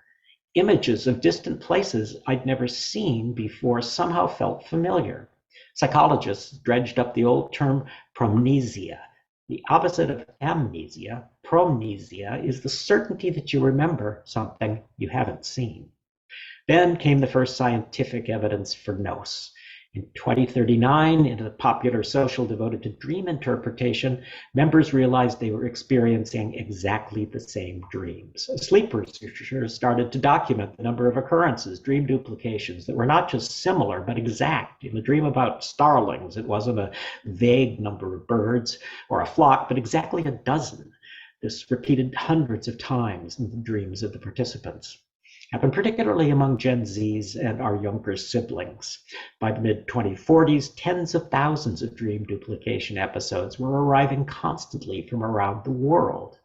Images of distant places I'd never seen before somehow felt familiar. Psychologists dredged up the old term promnesia. The opposite of amnesia, promnesia, is the certainty that you remember something you haven't seen. Then came the first scientific evidence for nous. In 2039, in a popular social devoted to dream interpretation, members realized they were experiencing exactly the same dreams. Sleep researchers started to document the number of occurrences, dream duplications, that were not just similar, but exact. In the dream about starlings, it wasn't a vague number of birds or a flock, but exactly a dozen. This repeated hundreds of times in the dreams of the participants. Happened particularly among Gen Zs and our younger siblings. By the mid-2040s, tens of thousands of dream duplication episodes were arriving constantly from around the world.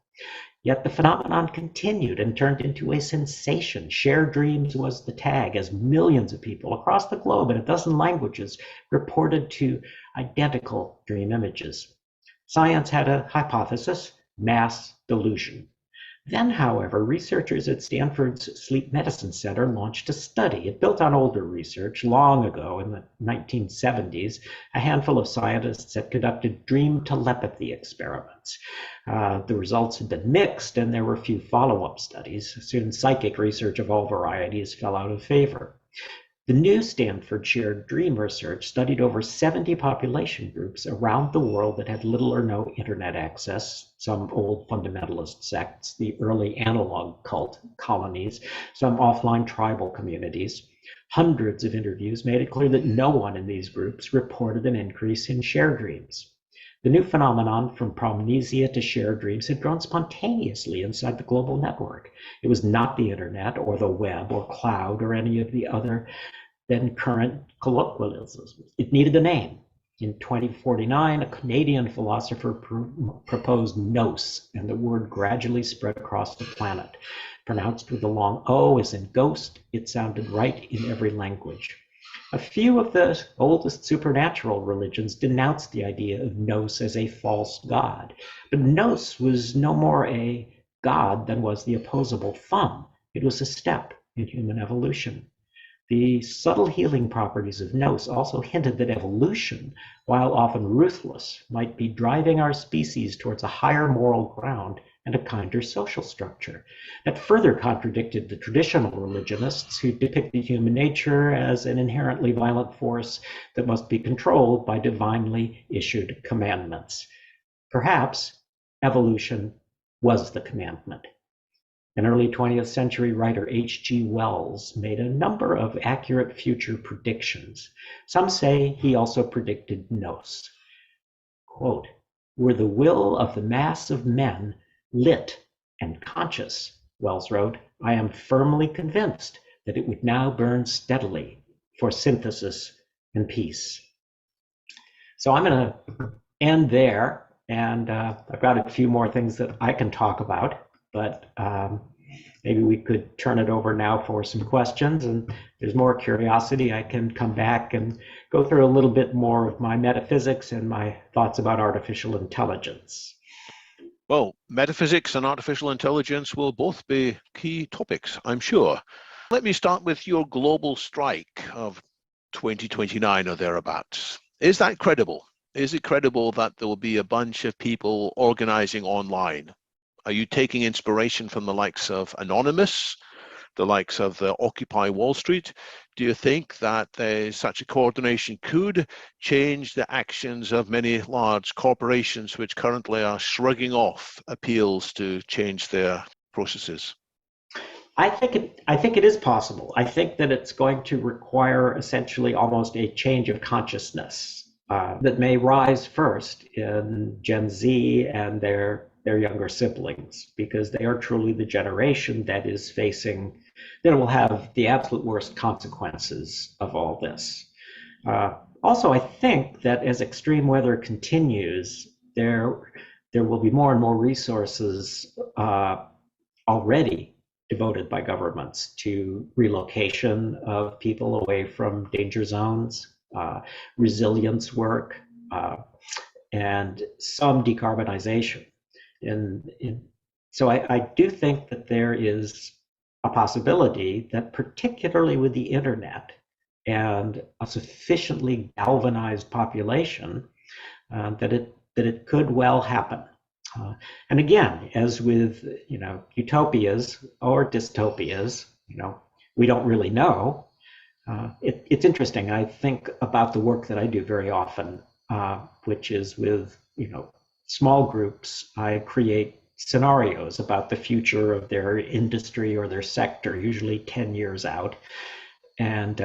Yet the phenomenon continued and turned into a sensation. Shared dreams was the tag, as millions of people across the globe in a dozen languages reported to identical dream images. Science had a hypothesis: mass delusion. Then, however, researchers at Stanford's Sleep Medicine Center launched a study. It built on older research. Long ago, in the 1970s, a handful of scientists had conducted dream telepathy experiments. The results had been mixed, and there were few follow-up studies. Soon, psychic research of all varieties fell out of favor. The new Stanford shared dream research studied over 70 population groups around the world that had little or no internet access, some old fundamentalist sects, the early analog cult colonies, some offline tribal communities. Hundreds of interviews made it clear that no one in these groups reported an increase in shared dreams. The new phenomenon, from promnesia to shared dreams, had grown spontaneously inside the global network. It was not the internet or the web or cloud or any of the other then current colloquialisms. It needed a name. In 2049, a Canadian philosopher proposed nous, and the word gradually spread across the planet. Pronounced with a long O as in ghost, it sounded right in every language. A few of the oldest supernatural religions denounced the idea of nous as a false god. But nous was no more a god than was the opposable thumb. It was a step in human evolution. The subtle healing properties of nous also hinted that evolution, while often ruthless, might be driving our species towards a higher moral ground and a kinder social structure. That further contradicted the traditional religionists who depicted human nature as an inherently violent force that must be controlled by divinely issued commandments. Perhaps evolution was the commandment. An early 20th century writer, H.G. Wells, made a number of accurate future predictions. Some say he also predicted nous. Quote, "Were the will of the mass of men lit and conscious," Wells wrote, "I am firmly convinced that it would now burn steadily for synthesis and peace." So I'm going to end there, and I've got a few more things that I can talk about. But maybe we could turn it over now for some questions, and if there's more curiosity, I can come back and go through a little bit more of my metaphysics and my thoughts about artificial intelligence. Well, metaphysics and artificial intelligence will both be key topics, I'm sure. Let me start with your global strike of 2029 or thereabouts. Is that credible? Is it credible that there will be a bunch of people organizing online? Are you taking inspiration from the likes of Anonymous, the likes of the Occupy Wall Street? Do you think that such a coordination could change the actions of many large corporations which currently are shrugging off appeals to change their processes? I think it is possible. I think that it's going to require essentially almost a change of consciousness that may rise first in Gen Z and their younger siblings, because they are truly the generation that is facing, that will have the absolute worst consequences of all this. Also, I think that as extreme weather continues, there will be more and more resources already devoted by governments to relocation of people away from danger zones, resilience work, and some decarbonization. So I do think that there is a possibility that, particularly with the internet and a sufficiently galvanized population, that it could well happen. And again, as with utopias or dystopias, we don't really know. It's interesting. I think about the work that I do very often, which is with small groups. I create scenarios about the future of their industry or their sector, usually 10 years out, and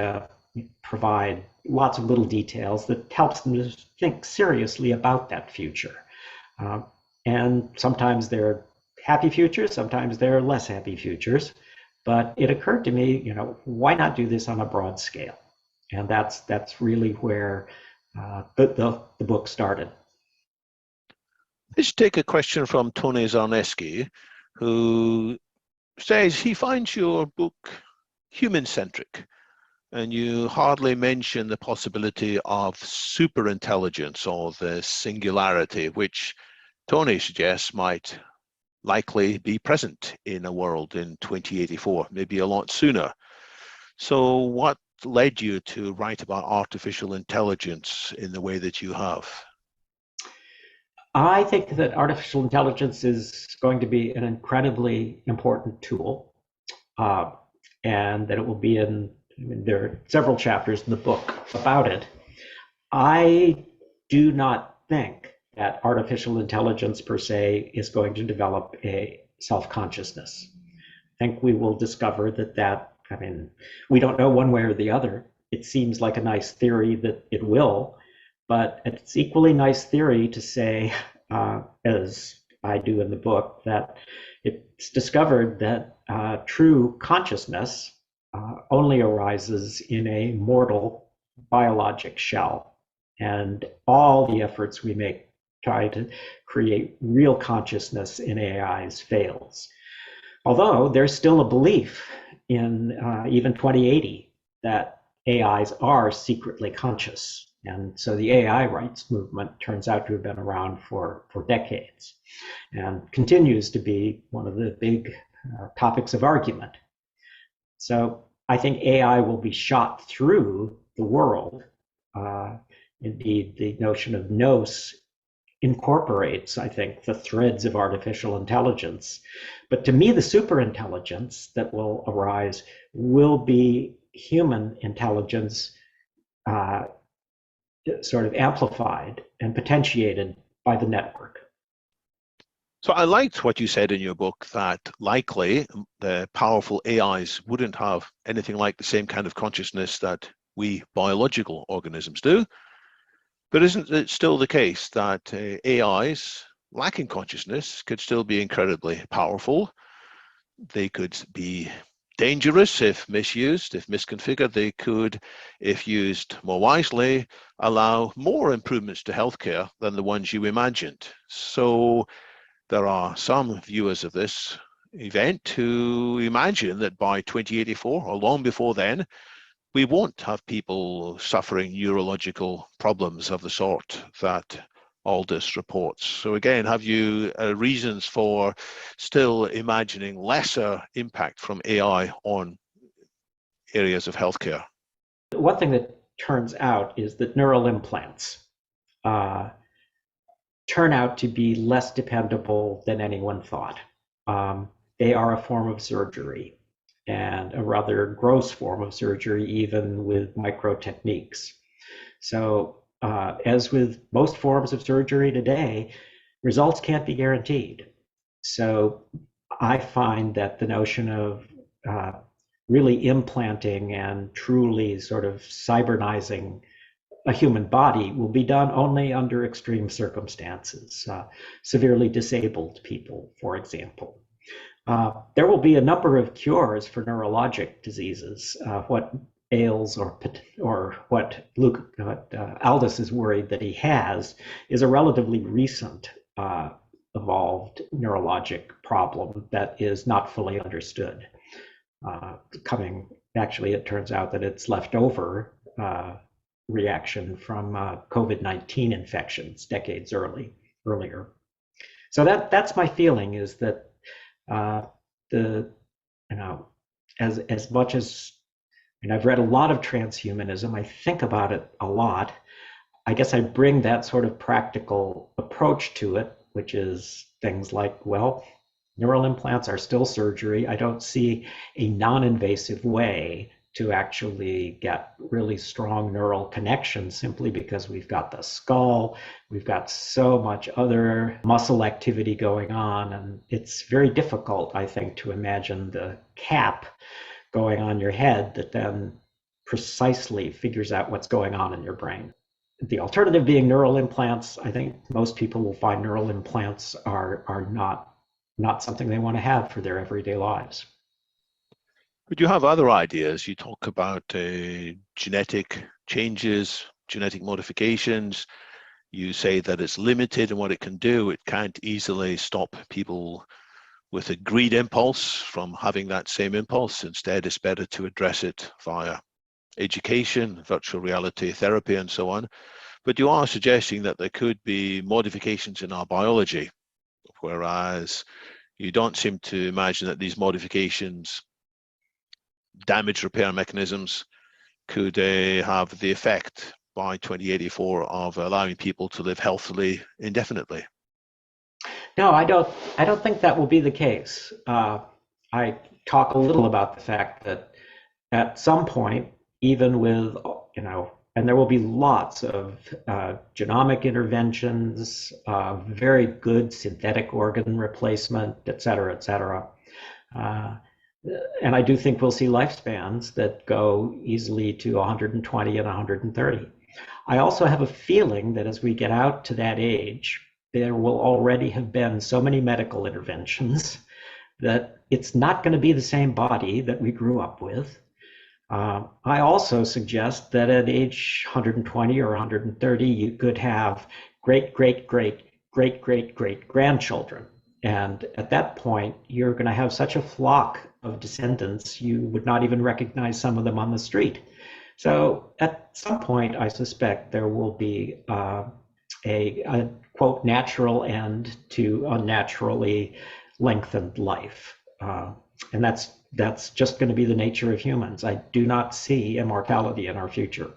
provide lots of little details that helps them to think seriously about that future. And sometimes they're happy futures, sometimes they're less happy futures. But it occurred to me, why not do this on a broad scale? And that's really where the book started. Let's take a question from Tony Zarneski, who says he finds your book human-centric, and you hardly mention the possibility of superintelligence or the singularity, which Tony suggests might likely be present in a world in 2084, maybe a lot sooner. So what led you to write about artificial intelligence in the way that you have? I think that artificial intelligence is going to be an incredibly important tool, and that it will be there are several chapters in the book about it. I do not think that artificial intelligence per se is going to develop a self-consciousness. I think we will discover that, we don't know one way or the other. It seems like a nice theory that it will, but it's equally nice theory to say, as I do in the book, that it's discovered that true consciousness only arises in a mortal biologic shell. And all the efforts we make try to create real consciousness in AIs fails. Although there's still a belief in even 2080 that AIs are secretly conscious. And so the AI rights movement turns out to have been around for decades and continues to be one of the big topics of argument. So I think AI will be shot through the world. Indeed, the notion of nous incorporates, I think, the threads of artificial intelligence. But to me, the superintelligence that will arise will be human intelligence sort of amplified and potentiated by the network. So I liked what you said in your book, that likely the powerful AIs wouldn't have anything like the same kind of consciousness that we biological organisms do. But isn't it still the case that AIs lacking consciousness could still be incredibly powerful? They could be dangerous if misused, if misconfigured. They could, if used more wisely, allow more improvements to healthcare than the ones you imagined. So there are some viewers of this event who imagine that by 2084 or long before then, we won't have people suffering neurological problems of the sort that Aldous reports. So again, have you reasons for still imagining lesser impact from AI on areas of healthcare? One thing that turns out is that neural implants turn out to be less dependable than anyone thought. They are a form of surgery, and a rather gross form of surgery, even with micro techniques. So as with most forms of surgery today, results can't be guaranteed. So I find that the notion of really implanting and truly sort of cybernizing a human body will be done only under extreme circumstances, severely disabled people, for example. There will be a number of cures for neurologic diseases. What ails or what Aldous is worried that he has is a relatively recent evolved neurologic problem that is not fully understood. Actually, it turns out that it's leftover reaction from COVID-19 infections decades earlier. So that's my feeling, is that the you know as much as, and I've read a lot of transhumanism, I think about it a lot. I guess I bring that sort of practical approach to it, which is things like, well, neural implants are still surgery. I don't see a non-invasive way to actually get really strong neural connections, simply because we've got the skull, we've got so much other muscle activity going on, and it's very difficult, I think, to imagine the cap going on your head that then precisely figures out what's going on in your brain. The alternative being neural implants. I think most people will find neural implants are not something they want to have for their everyday lives. But you have other ideas. You talk about genetic changes, genetic modifications. You say that it's limited in what it can do. It can't easily stop people with a greed impulse from having that same impulse. Instead, it's better to address it via education, virtual reality therapy, and so on. But you are suggesting that there could be modifications in our biology, whereas you don't seem to imagine that these modifications, damage repair mechanisms, could have the effect by 2084 of allowing people to live healthily indefinitely. No, I don't think that will be the case. I talk a little about the fact that at some point, even with, and there will be lots of genomic interventions, very good synthetic organ replacement, et cetera, et cetera. And I do think we'll see lifespans that go easily to 120 and 130. I also have a feeling that as we get out to that age, there will already have been so many medical interventions that it's not going to be the same body that we grew up with. I also suggest that at age 120 or 130, you could have great, great, great, great, great, great grandchildren. And at that point, you're going to have such a flock of descendants, you would not even recognize some of them on the street. So at some point, I suspect there will be a quote natural end to unnaturally lengthened life, and that's just going to be the nature of humans. I do not see immortality in our future.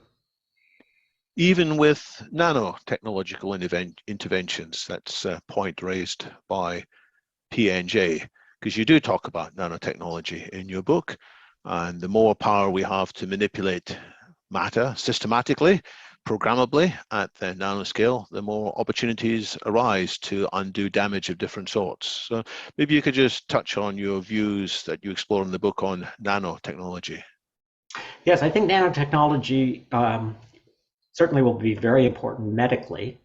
Even with nanotechnological interventions, that's a point raised by PNJ, because you do talk about nanotechnology in your book, and the more power we have to manipulate matter systematically, programmably at the nanoscale, the more opportunities arise to undo damage of different sorts. So maybe you could just touch on your views that you explore in the book on nanotechnology. Yes, I think nanotechnology certainly will be very important medically.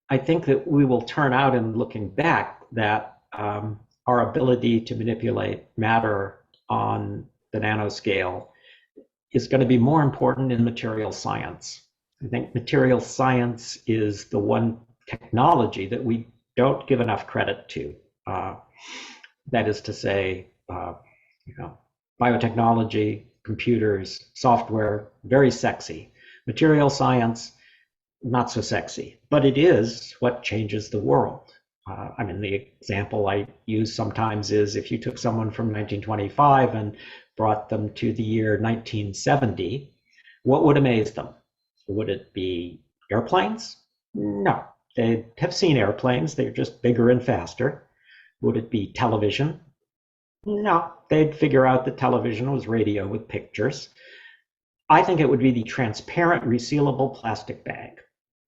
I think that we will turn out in looking back that our ability to manipulate matter on the nanoscale is going to be more important in material science. I think material science is the one technology that we don't give enough credit to. That is to say, biotechnology, computers, software, very sexy. Material science, not so sexy, but it is what changes the world. The example I use sometimes is if you took someone from 1925 and brought them to the year 1970, what would amaze them? Would it be airplanes? No, they have seen airplanes, they're just bigger and faster. Would it be television? No, they'd figure out that television was radio with pictures. I think it would be the transparent resealable plastic bag.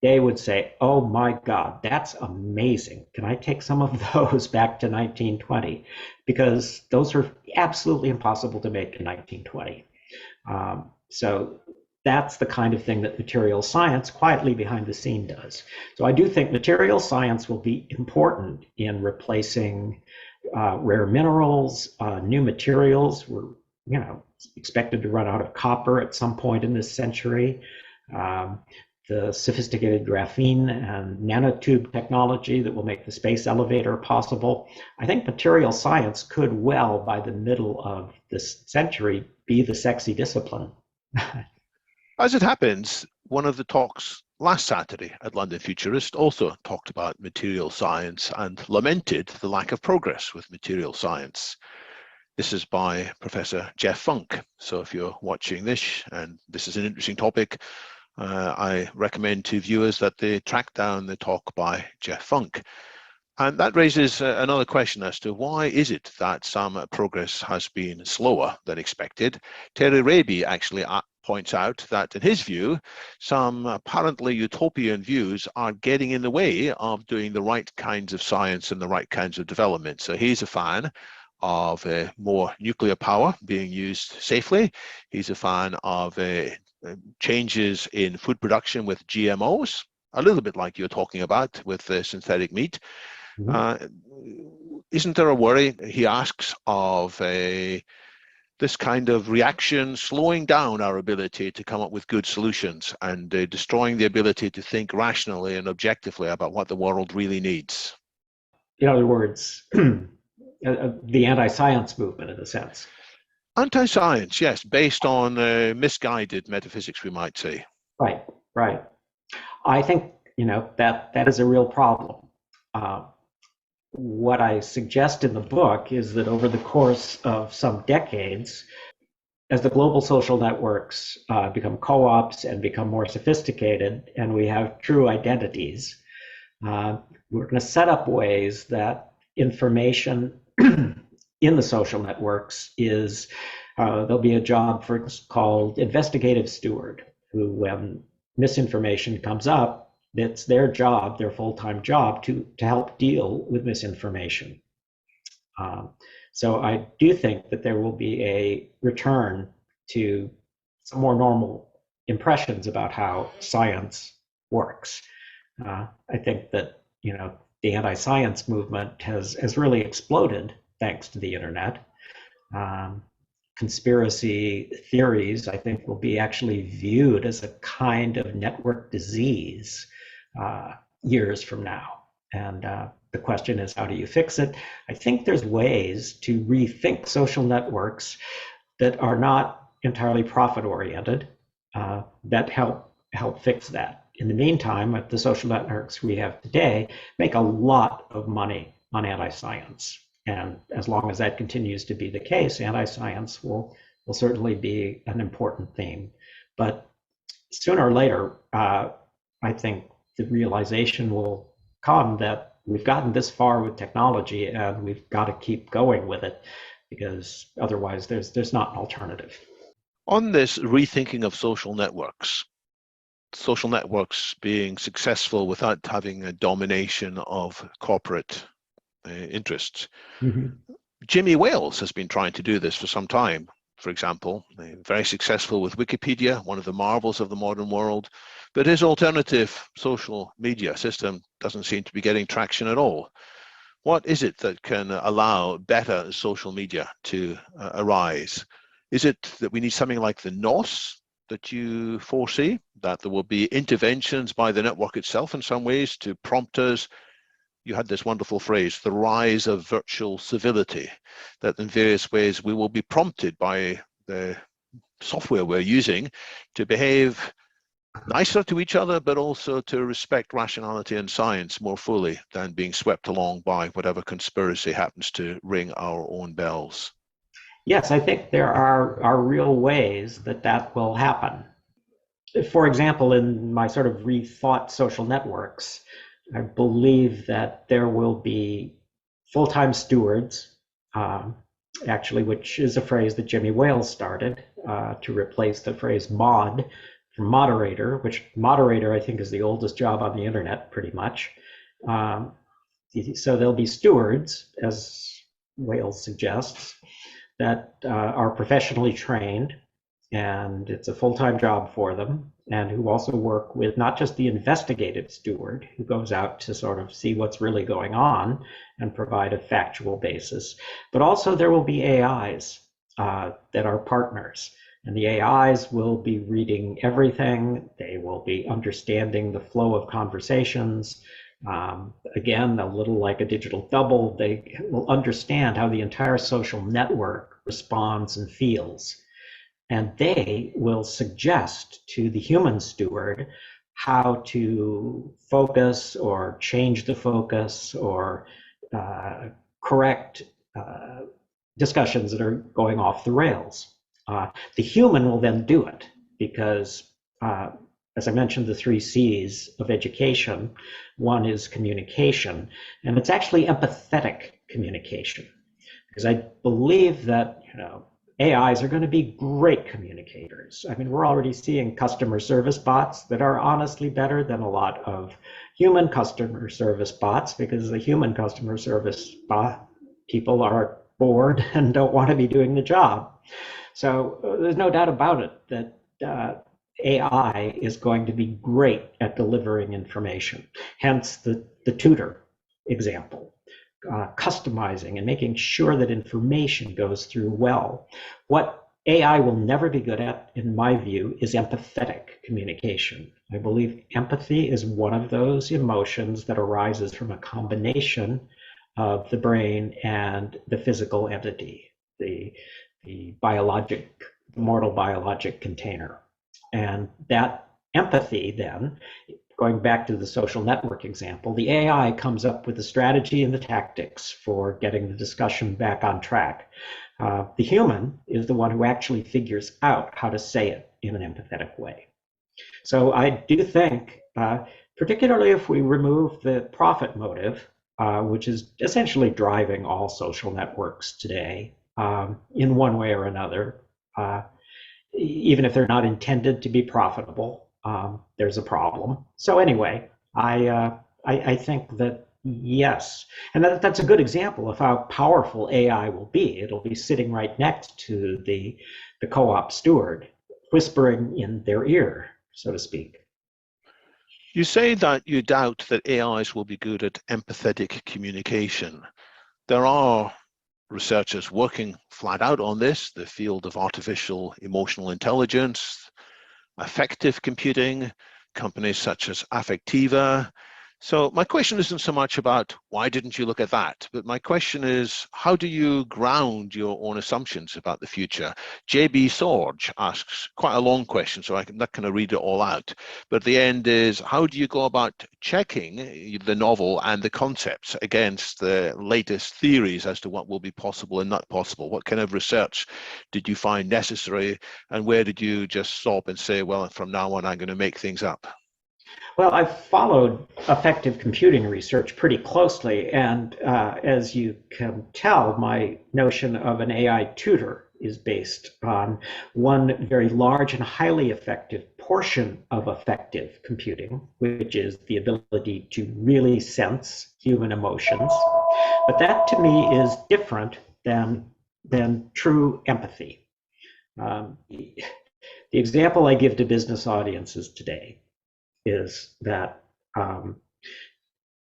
They would say, oh my God, that's amazing. Can I take some of those back to 1920? Because those are absolutely impossible to make in 1920. So that's the kind of thing that material science quietly behind the scene does. So I do think material science will be important in replacing rare minerals, new materials. We're expected to run out of copper at some point in this century. The sophisticated graphene and nanotube technology that will make the space elevator possible. I think material science could well, by the middle of this century, be the sexy discipline. As it happens, one of the talks last Saturday at London Futurist also talked about material science and lamented the lack of progress with material science. This is by Professor Jeff Funk. So if you're watching this and this is an interesting topic, I recommend to viewers that they track down the talk by Jeff Funk. And that raises another question as to why is it that some progress has been slower than expected. Terry Raby actually points out that in his view, some apparently utopian views are getting in the way of doing the right kinds of science and the right kinds of development. So he's a fan of more nuclear power being used safely. He's a fan of changes in food production with GMOs, a little bit like you're talking about with synthetic meat. Isn't there a worry, he asks, of this kind of reaction slowing down our ability to come up with good solutions and destroying the ability to think rationally and objectively about what the world really needs? In other words, the anti-science movement, in a sense. Anti-science, yes, based on misguided metaphysics, we might say. Right, right. I think, that is a real problem. What I suggest in the book is that over the course of some decades, as the global social networks become co-ops and become more sophisticated, and we have true identities, we're going to set up ways that information in the social networks is, there'll be a job for called investigative steward, who when misinformation comes up, it's their job, their full-time job, to help deal with misinformation. So I do think that there will be a return to some more normal impressions about how science works. I think that the anti-science movement has really exploded thanks to the internet. Conspiracy theories, I think, will be actually viewed as a kind of network disease years from now. And the question is, how do you fix it? I think there's ways to rethink social networks that are not entirely profit-oriented that help fix that. In the meantime, the social networks we have today make a lot of money on anti-science. And as long as that continues to be the case, anti-science will certainly be an important theme. But sooner or later, I think the realization will come that we've gotten this far with technology and we've got to keep going with it, because otherwise there's not an alternative. On this rethinking of social networks being successful without having a domination of corporate interests. Jimmy Wales has been trying to do this for some time. For example, very successful with Wikipedia, one of the marvels of the modern world, but his alternative social media system doesn't seem to be getting traction at all. What is it that can allow better social media to arise? Is it that we need something like the NOS that you foresee, that there will be interventions by the network itself in some ways to prompt us? You had this wonderful phrase, the rise of virtual civility, that in various ways we will be prompted by the software we're using to behave nicer to each other, but also to respect rationality and science more fully than being swept along by whatever conspiracy happens to ring our own bells. Yes, I think there are real ways that will happen. For example, in my sort of rethought social networks, I believe that there will be full-time stewards, actually, which is a phrase that Jimmy Wales started to replace the phrase mod from moderator, which moderator I think is the oldest job on the internet pretty much. So there'll be stewards, as Wales suggests, that are professionally trained, and it's a full-time job for them, and who also work with not just the investigative steward who goes out to sort of see what's really going on and provide a factual basis, but also there will be AIs that are partners. And the AIs will be reading everything. They will be understanding the flow of conversations. Again, a little like a digital double, they will understand how the entire social network responds and feels. And they will suggest to the human steward how to focus or change the focus or correct discussions that are going off the rails. The human will then do it because, as I mentioned, the 3 C's of education. One is communication, and it's actually empathetic communication, because I believe that AIs are going to be great communicators. I mean, we're already seeing customer service bots that are honestly better than a lot of human customer service bots, because the human customer service people are bored and don't want to be doing the job. So there's no doubt about it that AI is going to be great at delivering information. Hence the tutor example. Customizing and making sure that information goes through well. What AI will never be good at, in my view, is empathetic communication. I believe empathy is one of those emotions that arises from a combination of the brain and the physical entity, the mortal biologic container. And that empathy then, going back to the social network example, the AI comes up with the strategy and the tactics for getting the discussion back on track. The human is the one who actually figures out how to say it in an empathetic way. So I do think, particularly if we remove the profit motive, which is essentially driving all social networks today in one way or another, even if they're not intended to be profitable, there's a problem. So anyway, I think that yes, and that's a good example of how powerful AI will be. It'll be sitting right next to the co-op steward, whispering in their ear, so to speak. You say that you doubt that AIs will be good at empathetic communication. There are researchers working flat out on this, the field of artificial emotional intelligence, affective computing, companies such as Affectiva. So my question isn't so much about why didn't you look at that, but my question is, how do you ground your own assumptions about the future? J.B. Sorge asks quite a long question, so I'm not going to read it all out. But at the end is, how do you go about checking the novel and the concepts against the latest theories as to what will be possible and not possible? What kind of research did you find necessary, and where did you just stop and say, well, from now on, I'm going to make things up? Well, I've followed affective computing research pretty closely, and as you can tell, my notion of an AI tutor is based on one very large and highly effective portion of affective computing, which is the ability to really sense human emotions. But that to me is different than true empathy. The example I give to business audiences today is that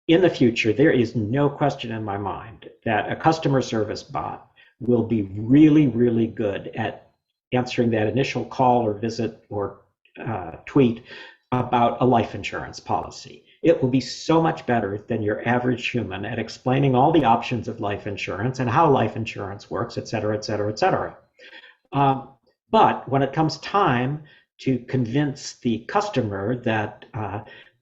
in the future, there is no question in my mind that a customer service bot will be really, really good at answering that initial call or visit or tweet about a life insurance policy. It will be so much better than your average human at explaining all the options of life insurance and how life insurance works, et cetera, et cetera, et cetera. But when it comes time to convince the customer that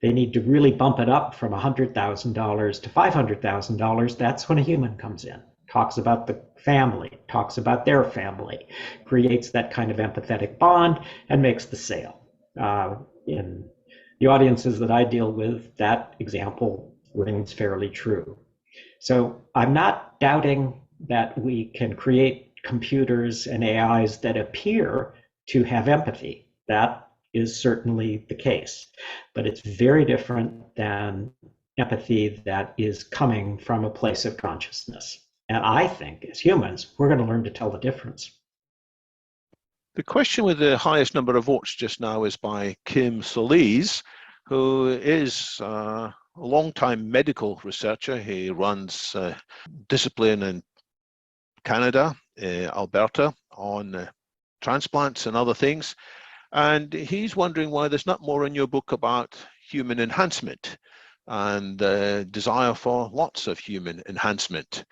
they need to really bump it up from $100,000 to $500,000, that's when a human comes in, talks about the family, talks about their family, creates that kind of empathetic bond, and makes the sale. In the audiences that I deal with, that example rings fairly true. So I'm not doubting that we can create computers and AIs that appear to have empathy. That is certainly the case, but it's very different than empathy that is coming from a place of consciousness. And I think as humans, we're going to learn to tell the difference. The question with the highest number of votes just now is by Kim Solis, who is a long-time medical researcher. He runs discipline in Canada, Alberta, on transplants and other things. And he's wondering why there's not more in your book about human enhancement and the desire for lots of human enhancement.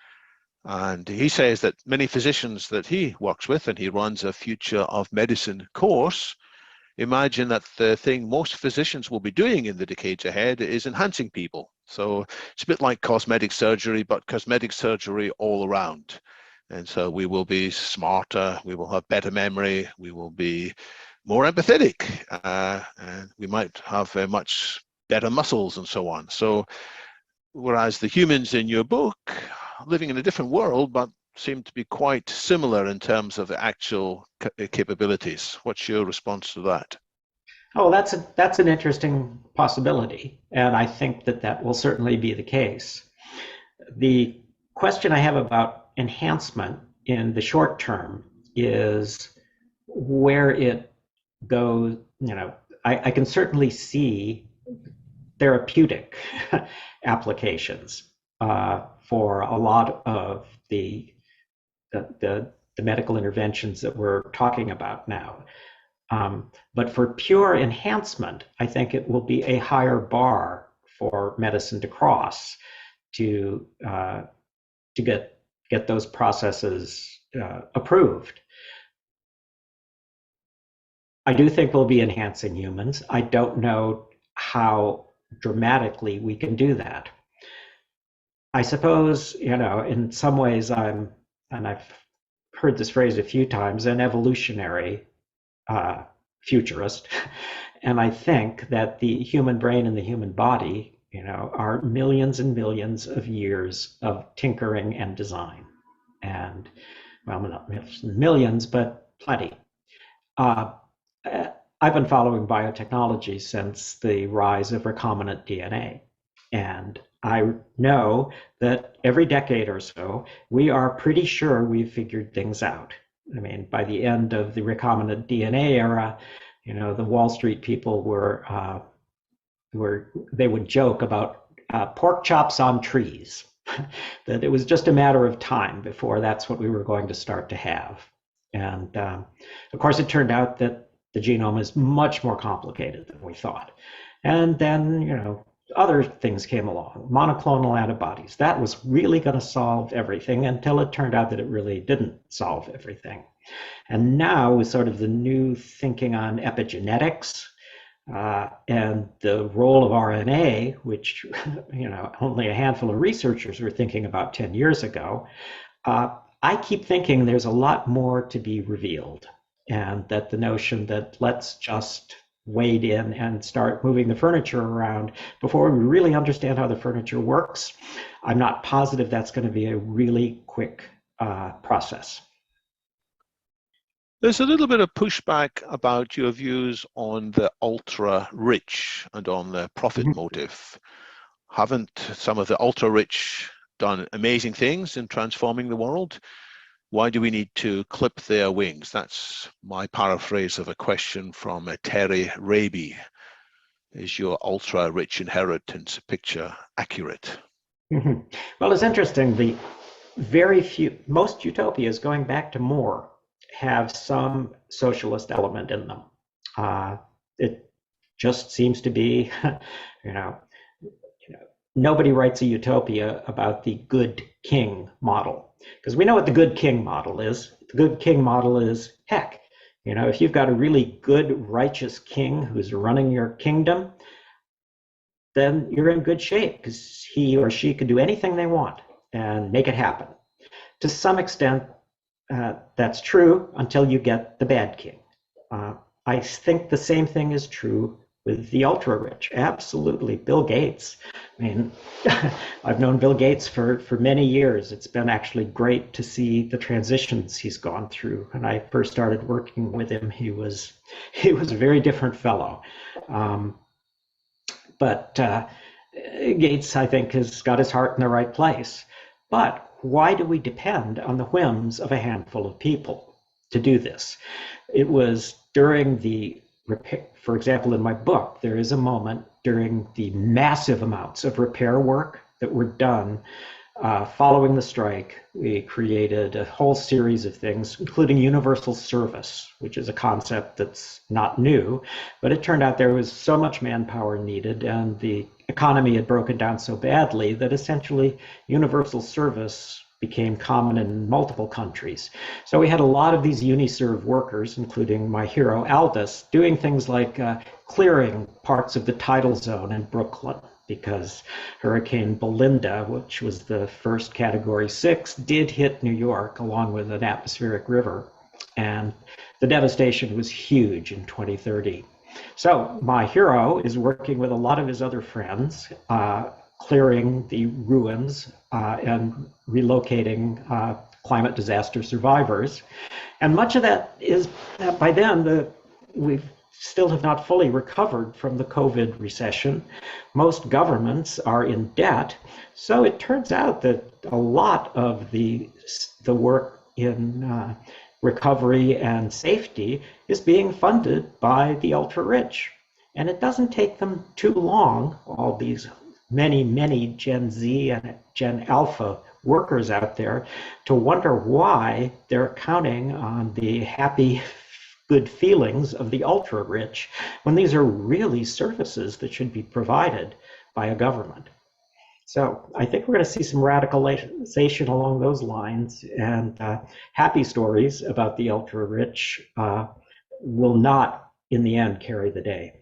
And he says that many physicians that he works with, and he runs a Future of Medicine course, imagine that the thing most physicians will be doing in the decades ahead is enhancing people. So it's a bit like cosmetic surgery, but cosmetic surgery all around. And so we will be smarter, we will have better memory, we will be more empathetic, and we might have much better muscles and so on. So whereas the humans in your book living in a different world, but seem to be quite similar in terms of the actual capabilities. What's your response to that? Oh, that's an interesting possibility, and I think that that will certainly be the case. The question I have about enhancement in the short term is where it goes. I can certainly see therapeutic applications for a lot of the medical interventions that we're talking about now. But for pure enhancement, I think it will be a higher bar for medicine to cross to get those processes approved. I do think we'll be enhancing humans. I don't know how dramatically we can do that. I suppose, in some ways and I've heard this phrase a few times, an evolutionary futurist. And I think that the human brain and the human body, are millions and millions of years of tinkering and design. And, well, not millions, but plenty. I've been following biotechnology since the rise of recombinant DNA. And I know that every decade or so, we are pretty sure we've figured things out. I mean, by the end of the recombinant DNA era, the Wall Street people they would joke about pork chops on trees, that it was just a matter of time before that's what we were going to start to have. And of course, it turned out that the genome is much more complicated than we thought. And then, other things came along, monoclonal antibodies. That was really going to solve everything until it turned out that it really didn't solve everything. And now with sort of the new thinking on epigenetics and the role of RNA, which only a handful of researchers were thinking about 10 years ago, I keep thinking there's a lot more to be revealed, and that the notion that let's just wade in and start moving the furniture around before we really understand how the furniture works, I'm not positive that's going to be a really quick process. There's a little bit of pushback about your views on the ultra-rich and on the profit motive. Haven't some of the ultra-rich done amazing things in transforming the world? Why do we need to clip their wings? That's my paraphrase of a question from Terry Raby. Is your ultra-rich inheritance picture accurate? Well, it's interesting. Most utopias, going back to Moore, have some socialist element in them. It just seems to be, nobody writes a utopia about the good king model, because we know what the good king model is. The good king model is, heck, if you've got a really good, righteous king who's running your kingdom, then you're in good shape, because he or she could do anything they want and make it happen. To some extent, that's true until you get the bad king. I think the same thing is true with the ultra-rich. Absolutely. Bill Gates. I mean, I've known Bill Gates for many years. It's been actually great to see the transitions he's gone through. When I first started working with him, he was a very different fellow. But Gates, I think, has got his heart in the right place. But why do we depend on the whims of a handful of people to do this? It was during for example, in my book, there is a moment during the massive amounts of repair work that were done following the strike. We created a whole series of things, including universal service, which is a concept that's not new, but it turned out there was so much manpower needed and the economy had broken down so badly that essentially universal service became common in multiple countries. So we had a lot of these Uniserv workers, including my hero Aldous, doing things like clearing parts of the tidal zone in Brooklyn, because Hurricane Belinda, which was the first Category 6, did hit New York along with an atmospheric river. And the devastation was huge in 2030. So my hero is working with a lot of his other friends, clearing the ruins and relocating climate disaster survivors. And much of that is, by then, we still have not fully recovered from the COVID recession. Most governments are in debt. So it turns out that a lot of the work in recovery and safety is being funded by the ultra-rich. And it doesn't take them too long, all these many Gen Z and Gen Alpha workers out there, to wonder why they're counting on the happy, good feelings of the ultra-rich when these are really services that should be provided by a government. So I think we're going to see some radicalization along those lines, and happy stories about the ultra-rich will not, in the end, carry the day.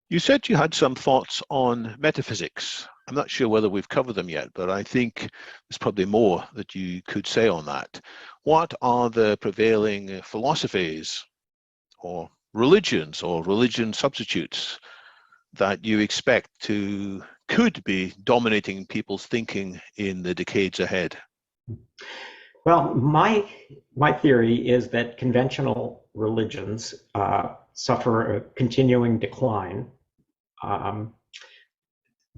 You said you had some thoughts on metaphysics. I'm not sure whether we've covered them yet, but I think there's probably more that you could say on that. What are the prevailing philosophies or religions or religion substitutes that you expect could be dominating people's thinking in the decades ahead? Well, my theory is that conventional religions suffer a continuing decline.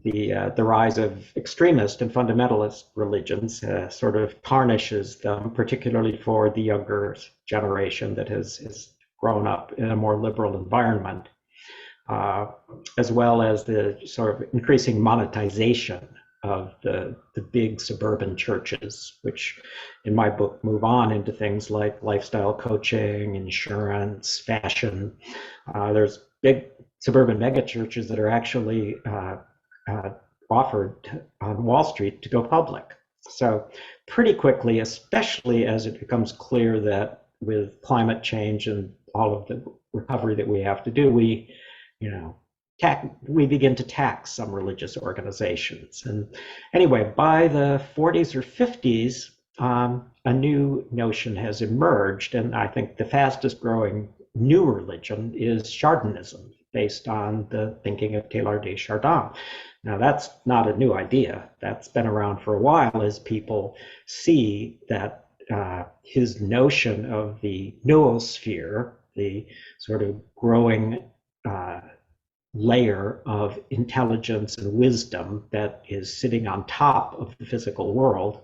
The rise of extremist and fundamentalist religions sort of tarnishes them, particularly for the younger generation that has grown up in a more liberal environment, as well as the sort of increasing monetization of the big suburban churches, which in my book move on into things like lifestyle coaching, insurance, fashion. There's big suburban megachurches that are actually offered on Wall Street to go public. So pretty quickly, especially as it becomes clear that with climate change and all of the recovery that we have to do, we begin to tax some religious organizations. And anyway, by the 40s or 50s, a new notion has emerged, and I think the fastest growing new religion is Chardinism, based on the thinking of Teilhard de Chardin. Now, that's not a new idea. That's been around for a while as people see that his notion of the noosphere, the sort of growing layer of intelligence and wisdom that is sitting on top of the physical world,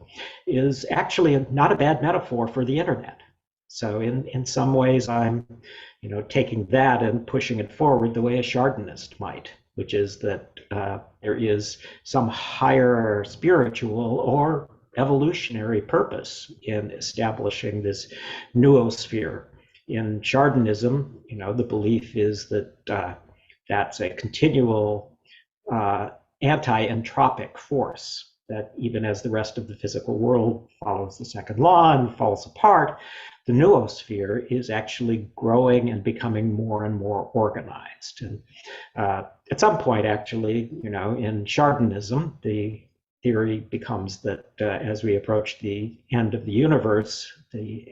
is actually not a bad metaphor for the internet. So in some ways, I'm taking that and pushing it forward the way a Chardinist might, which is that there is some higher spiritual or evolutionary purpose in establishing this noosphere. In Chardinism, the belief is that that's a continual anti-entropic force, that even as the rest of the physical world follows the second law and falls apart, the noosphere is actually growing and becoming more and more organized. And at some point, actually, in Chardinism, the theory becomes that as we approach the end of the universe,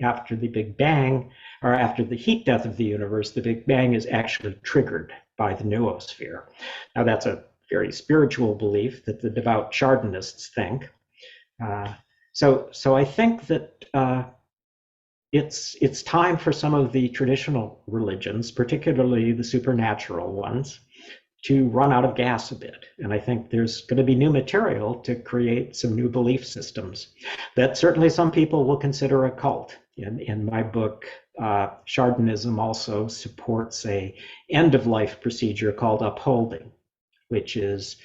after the Big Bang, or after the heat death of the universe, the Big Bang is actually triggered by the noosphere. Now, that's a very spiritual belief that the devout Chardinists think. So I think that it's time for some of the traditional religions, particularly the supernatural ones, to run out of gas a bit. And I think there's going to be new material to create some new belief systems that certainly some people will consider a cult. In my book, Chardinism also supports a end-of-life procedure called upholding, which is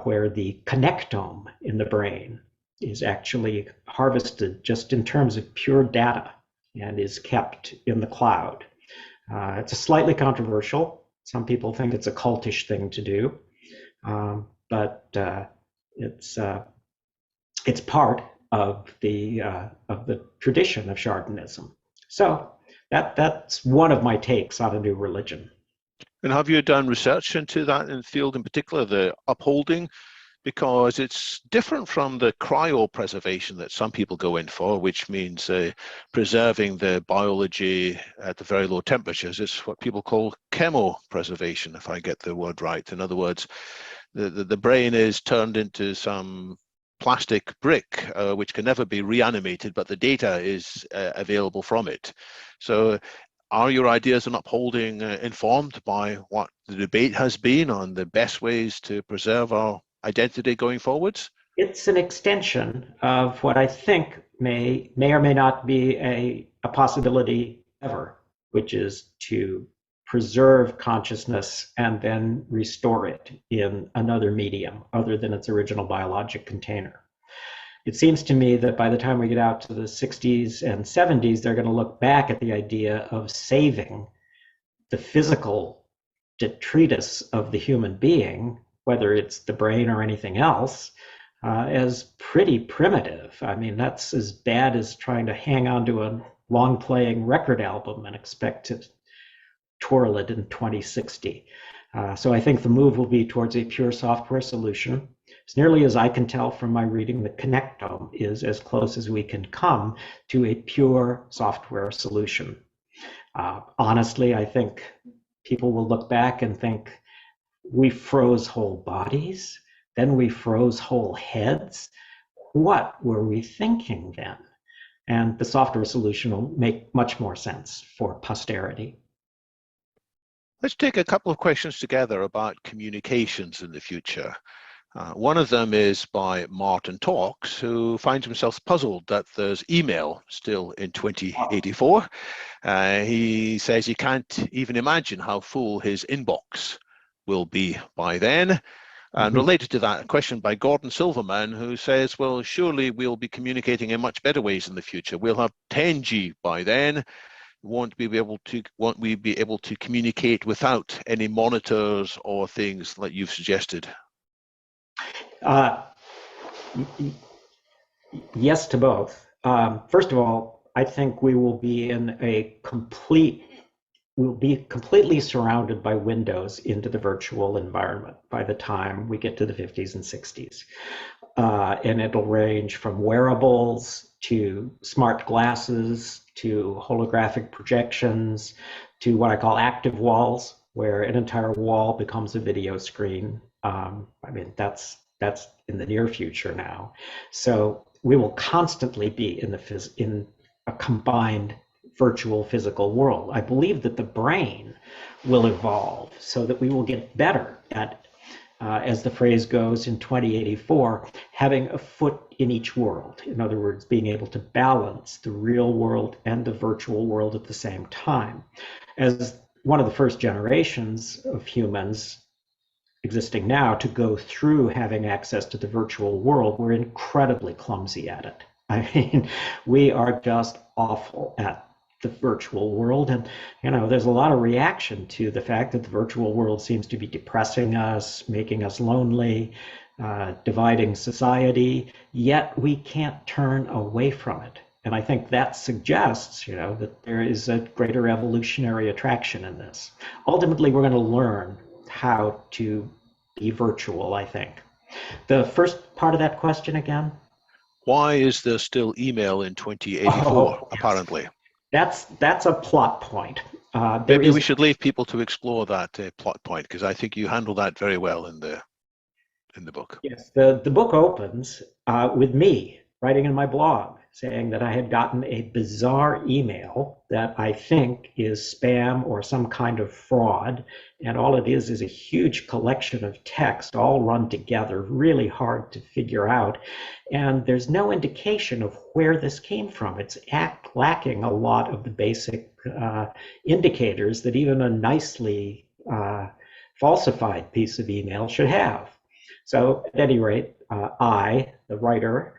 where the connectome in the brain is actually harvested just in terms of pure data and is kept in the cloud. It's a slightly controversial. Some people think it's a cultish thing to do, but it's it's part of the tradition of Chardism. So that's one of my takes on a new religion. And have you done research into that in field, in particular, the upholding? Because it's different from the cryopreservation that some people go in for, which means preserving the biology at the very low temperatures. It's what people call chemopreservation, if I get the word right. In other words, the brain is turned into some plastic brick, which can never be reanimated, but the data is available from it. So are your ideas on upholding informed by what the debate has been on the best ways to preserve our identity going forwards? It's an extension of what I think may or may not be a possibility ever, which is to preserve consciousness and then restore it in another medium other than its original biologic container. It seems to me that by the time we get out to the 60s and 70s, they're going to look back at the idea of saving the physical detritus of the human being, whether it's the brain or anything else, as pretty primitive. I mean, that's as bad as trying to hang on to a long playing record album and expect to twirl it in 2060. So I think the move will be towards a pure software solution. As nearly as I can tell from my reading, the Connectome is as close as we can come to a pure software solution. Honestly, I think people will look back and think, we froze whole bodies, then we froze whole heads. What were we thinking then? And the software solution will make much more sense for posterity. Let's take a couple of questions together about communications in the future. One of them is by Martin Talks, who finds himself puzzled that there's email still in 2084. He says he can't even imagine how full his inbox will be by then. And related to that, a question by Gordon Silverman, who says, well, surely we'll be communicating in much better ways in the future. We'll have 10G by then. Won't we be able to communicate without any monitors or things like you've suggested? Yes to both. First of all, I think we will be we'll be completely surrounded by windows into the virtual environment by the time we get to the 50s and 60s. And it'll range from wearables to smart glasses to holographic projections to what I call active walls, where an entire wall becomes a video screen. I mean, that's in the near future now. So we will constantly be in a combined virtual physical world. I believe that the brain will evolve so that we will get better at, as the phrase goes in 2084, having a foot in each world. In other words, being able to balance the real world and the virtual world at the same time. As one of the first generations of humans existing now to go through having access to the virtual world, we're incredibly clumsy at it. I mean, we are just awful at the virtual world. And, you know, there's a lot of reaction to the fact that the virtual world seems to be depressing us, making us lonely, dividing society, yet we can't turn away from it. And I think that suggests, you know, that there is a greater evolutionary attraction in this. Ultimately, we're going to learn how to be virtual, I think. The first part of that question again? Why is there still email in 2084, apparently? That's a plot point. Maybe we should leave people to explore that plot point, because I think you handle that very well in the book. Yes, the book opens with me writing in my blog saying that I had gotten a bizarre email that I think is spam or some kind of fraud. And all it is a huge collection of text all run together, really hard to figure out. And there's no indication of where this came from. It's lacking a lot of the basic indicators that even a nicely falsified piece of email should have. So at any rate, I, the writer,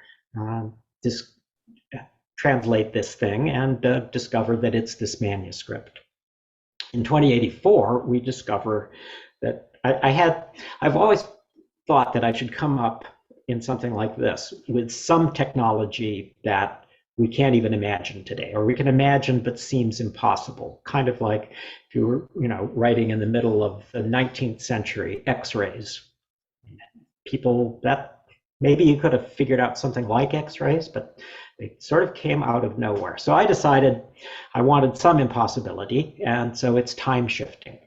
translate this thing and discover that it's this manuscript. In 2084, we discover that I've always thought that I should come up in something like this with some technology that we can't even imagine today, or we can imagine but seems impossible. Kind of like if you were, writing in the middle of the 19th century, X-rays. People that maybe you could have figured out something like X-rays, but they sort of came out of nowhere. So I decided I wanted some impossibility, and so it's time shifting.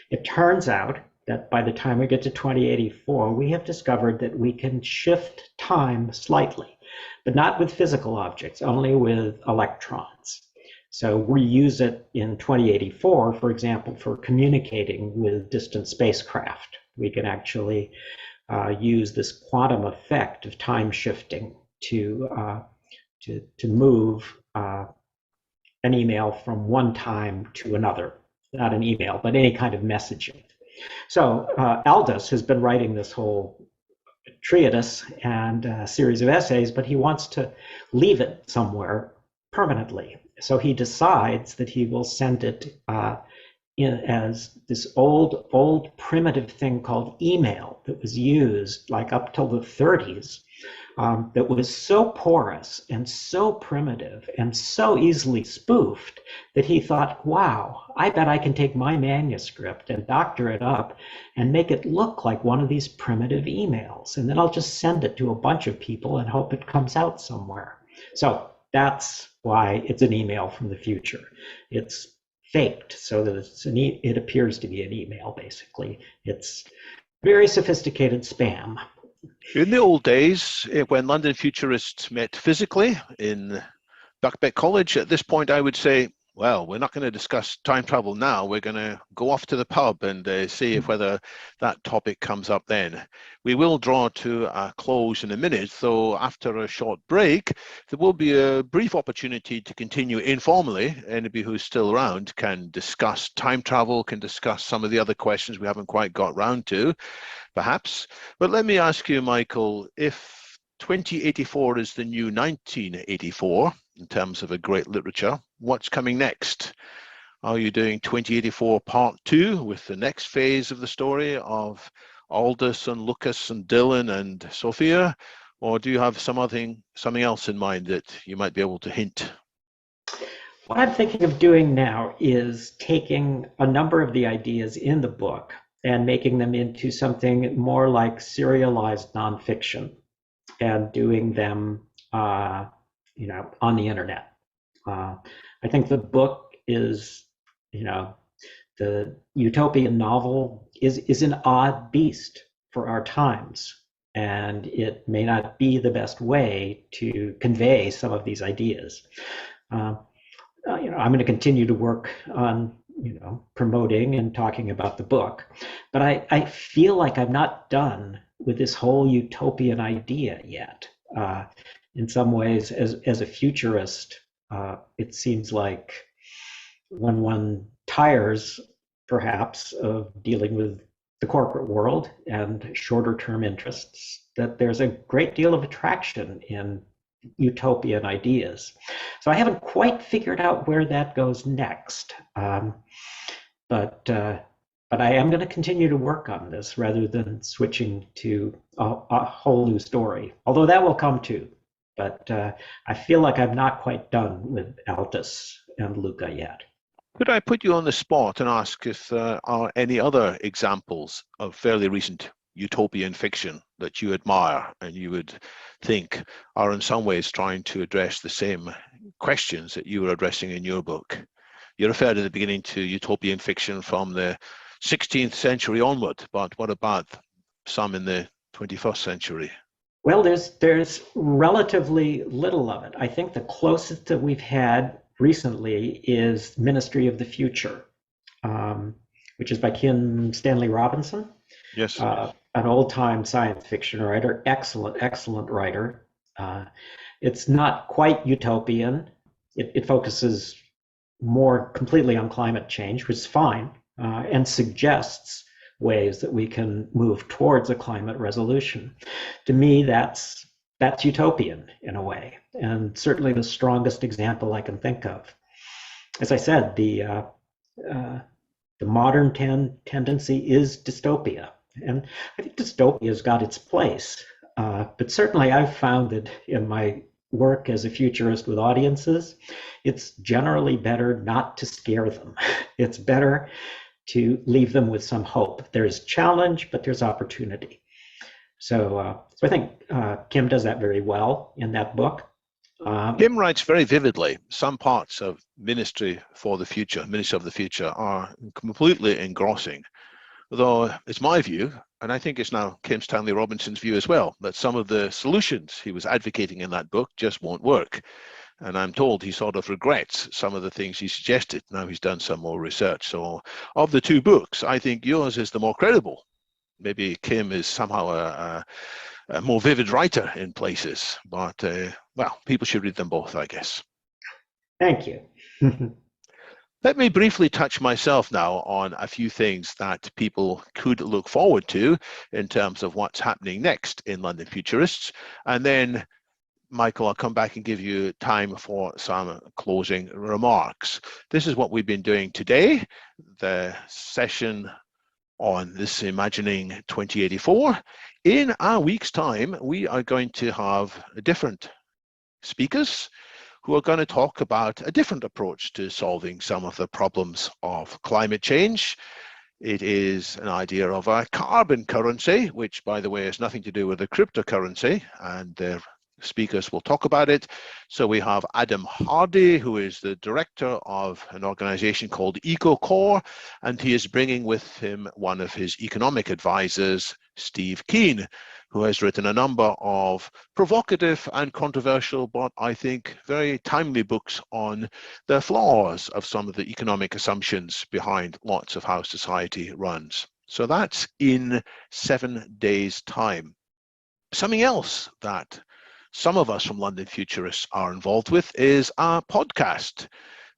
It turns out that by the time we get to 2084, we have discovered that we can shift time slightly, but not with physical objects, only with electrons. So we use it in 2084, for example, for communicating with distant spacecraft. We can actually use this quantum effect of time shifting to move an email from one time to another. Not an email, but any kind of messaging. So Aldous has been writing this whole treatise and a series of essays, but he wants to leave it somewhere permanently. So he decides that he will send it as this old primitive thing called email that was used like up till the 30s, that was so porous and so primitive and so easily spoofed that he thought, wow, I bet I can take my manuscript and doctor it up and make it look like one of these primitive emails. And then I'll just send it to a bunch of people and hope it comes out somewhere. So that's why it's an email from the future. It's faked so that it appears to be an email, basically. It's very sophisticated spam. In the old days, when London Futurists met physically in Birkbeck College, at this point I would say, well, we're not going to discuss time travel now. We're going to go off to the pub and see if whether that topic comes up then. We will draw to a close in a minute, so after a short break, there will be a brief opportunity to continue informally. Anybody who's still around can discuss time travel, can discuss some of the other questions we haven't quite got round to, perhaps. But let me ask you, Michael, if 2084 is the new 1984 in terms of a great literature, what's coming next? Are you doing 2084 part 2 with the next phase of the story of Aldous and Lucas and Dylan and Sophia, or do you have something else in mind that you might be able to hint? What I'm thinking of doing now is taking a number of the ideas in the book and making them into something more like serialized nonfiction and doing them, on the internet. I think the book is, the utopian novel is an odd beast for our times, and it may not be the best way to convey some of these ideas. I'm going to continue to work on, promoting and talking about the book, but I feel like I'm not done with this whole utopian idea yet. In some ways, as a futurist, it seems like when one tires, perhaps, of dealing with the corporate world and shorter term interests, that there's a great deal of attraction in utopian ideas. So I haven't quite figured out where that goes next, but I am going to continue to work on this rather than switching to a whole new story, although that will come too. But I feel like I'm not quite done with Aldous and Luca yet. Could I put you on the spot and ask if there are any other examples of fairly recent utopian fiction that you admire and you would think are in some ways trying to address the same questions that you were addressing in your book? You referred at the beginning to utopian fiction from the 16th century onward, but what about some in the 21st century? Well, there's relatively little of it. I think the closest that we've had recently is Ministry of the Future, which is by Kim Stanley Robinson. Yes. An old-time science fiction writer, excellent writer. It's not quite utopian. It focuses more completely on climate change, which is fine, and suggests ways that we can move towards a climate resolution. To me, that's utopian in a way, and certainly the strongest example I can think of. As I said, the modern tendency is dystopia, and I think dystopia has got its place. but certainly I've found that in my work as a futurist with audiences, it's generally better not to scare them. It's better to leave them with some hope. There's challenge, but there's opportunity. So I think Kim does that very well in that book. Kim writes very vividly. Some parts of Ministry of the Future are completely engrossing. Although it's my view, and I think it's now Kim Stanley Robinson's view as well, that some of the solutions he was advocating in that book just won't work. And I'm told he sort of regrets some of the things he suggested. Now he's done some more research. So of the two books, I think yours is the more credible. Maybe Kim is somehow a more vivid writer in places, but well, people should read them both, I guess. Thank you. Let me briefly touch myself now on a few things that people could look forward to in terms of what's happening next in London Futurists. And then, Michael, I'll come back and give you time for some closing remarks. This is what we've been doing today, the session on this Imagining 2084. In a week's time, we are going to have different speakers who are going to talk about a different approach to solving some of the problems of climate change. It is an idea of a carbon currency, which, by the way, has nothing to do with a cryptocurrency, and the speakers will talk about it. So we have Adam Hardy, who is the director of an organization called EcoCore, and he is bringing with him one of his economic advisors, Steve Keen, who has written a number of provocative and controversial, but I think very timely books on the flaws of some of the economic assumptions behind lots of how society runs. So that's in 7 days' time. Something else that some of us from London Futurists are involved with is a podcast.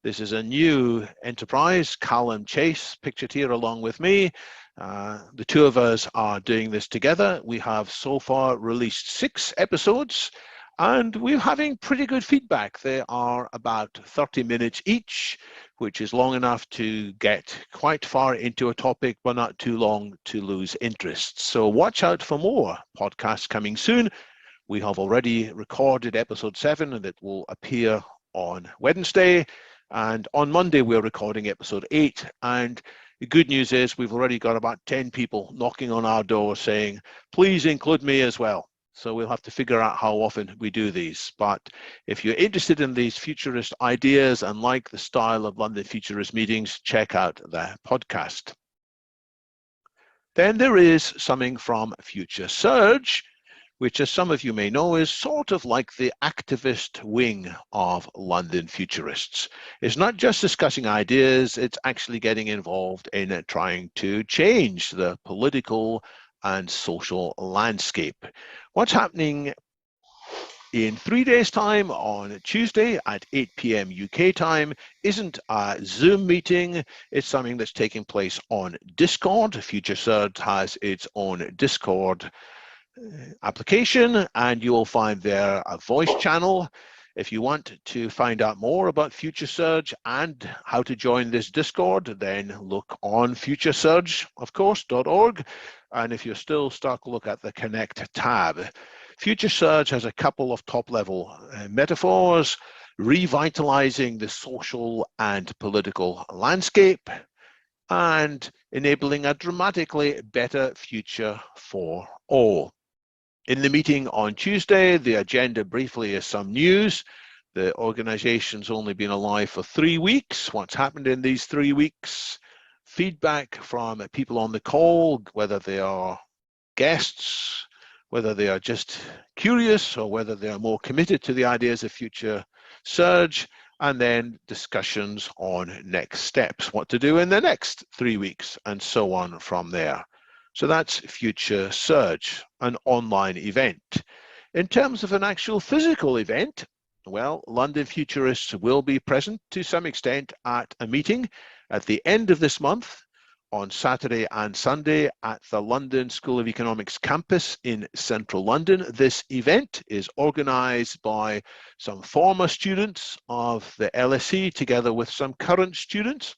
This is a new enterprise. Callum Chase, pictured here along with me. The two of us are doing this together. We have so far released 6 episodes, and we're having pretty good feedback. They are about 30 minutes each, which is long enough to get quite far into a topic, but not too long to lose interest. So watch out for more podcasts coming soon. We have already recorded episode 7, and it will appear on Wednesday. And on Monday, we're recording episode 8. And the good news is we've already got about 10 people knocking on our door saying, please include me as well. So we'll have to figure out how often we do these. But if you're interested in these futurist ideas and like the style of London Futurist meetings, check out the podcast. Then there is something from Future Surge, which, as some of you may know, is sort of like the activist wing of London Futurists. It's not just discussing ideas, it's actually getting involved in trying to change the political and social landscape. What's happening in 3 days' time on Tuesday at 8 p.m. UK time isn't a Zoom meeting, it's something that's taking place on Discord. Future Surge has its own Discord application, and you will find there a voice channel. If you want to find out more about Future Surge and how to join this Discord, then look on futuresurge, of course, .org. And if you're still stuck, look at the Connect tab. Future Surge has a couple of top-level metaphors: revitalizing the social and political landscape and enabling a dramatically better future for all. In the meeting on Tuesday, the agenda briefly is some news. The organization's only been alive for 3 weeks. What's happened in these 3 weeks? Feedback from people on the call, whether they are guests, whether they are just curious, or whether they are more committed to the ideas of Future Surge, and then discussions on next steps, what to do in the next 3 weeks, and so on from there. So that's Future Surge, an online event. In terms of an actual physical event, well, London Futurists will be present to some extent at a meeting at the end of this month on Saturday and Sunday at the London School of Economics campus in central London. This event is organised by some former students of the LSE together with some current students.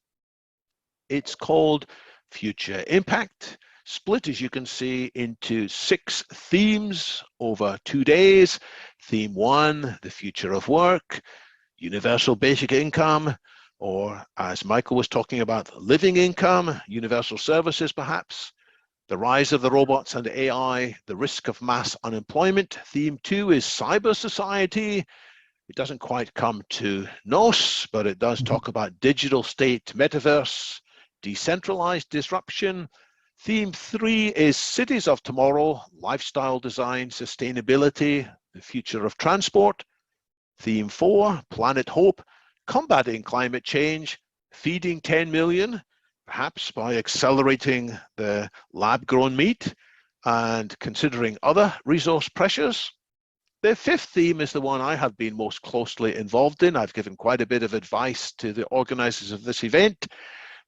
It's called Future Impact. split, as you can see, into 6 themes over 2 days. Theme 1, the future of work, universal basic income, or as Michael was talking about, living income, universal services perhaps, the rise of the robots and AI, the risk of mass unemployment. Theme 2 is cyber society. It doesn't quite come to NOS, but it does talk about digital state, metaverse, decentralized disruption. Theme 3 is cities of tomorrow, lifestyle design, sustainability, the future of transport. Theme 4, planet hope, combating climate change, feeding 10 million, perhaps by accelerating the lab-grown meat and considering other resource pressures. The 5th theme is the one I have been most closely involved in. I've given quite a bit of advice to the organizers of this event.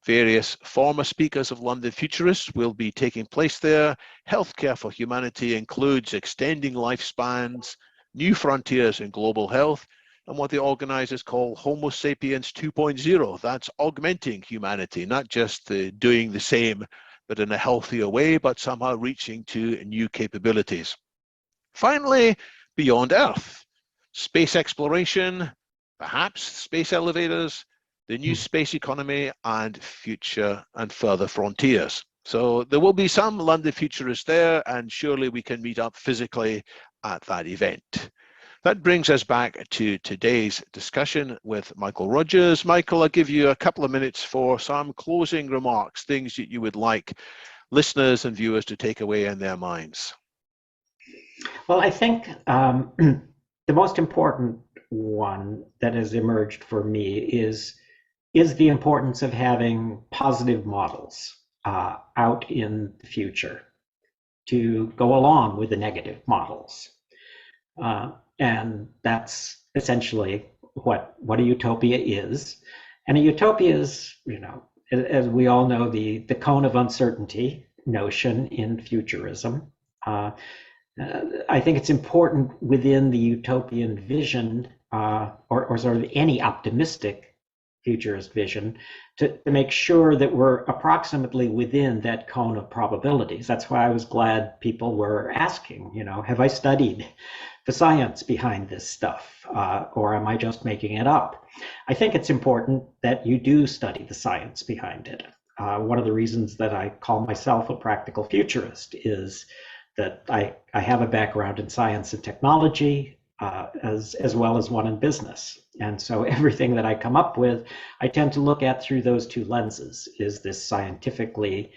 Various former speakers of London Futurists will be taking place there. Healthcare for humanity includes extending lifespans, new frontiers in global health, and what the organizers call Homo sapiens 2.0. That's augmenting humanity, not just doing the same, but in a healthier way, but somehow reaching to new capabilities. Finally, beyond Earth, space exploration, perhaps space elevators, the new space economy, and future and further frontiers. So there will be some London Futurists there, and surely we can meet up physically at that event. That brings us back to today's discussion with Michael Rogers. Michael, I'll give you a couple of minutes for some closing remarks, things that you would like listeners and viewers to take away in their minds. Well, I think the most important one that has emerged for me is the importance of having positive models out in the future to go along with the negative models. And that's essentially what a utopia is. And a utopia is, as we all know, the cone of uncertainty notion in futurism. I think it's important within the utopian vision, or sort of any optimistic futurist vision, to make sure that we're approximately within that cone of probabilities. That's why I was glad people were asking, have I studied the science behind this stuff, or am I just making it up? I think it's important that you do study the science behind it. One of the reasons that I call myself a practical futurist is that I have a background in science and technology, as well as one in business. And so everything that I come up with, I tend to look at through those two lenses. Is this scientifically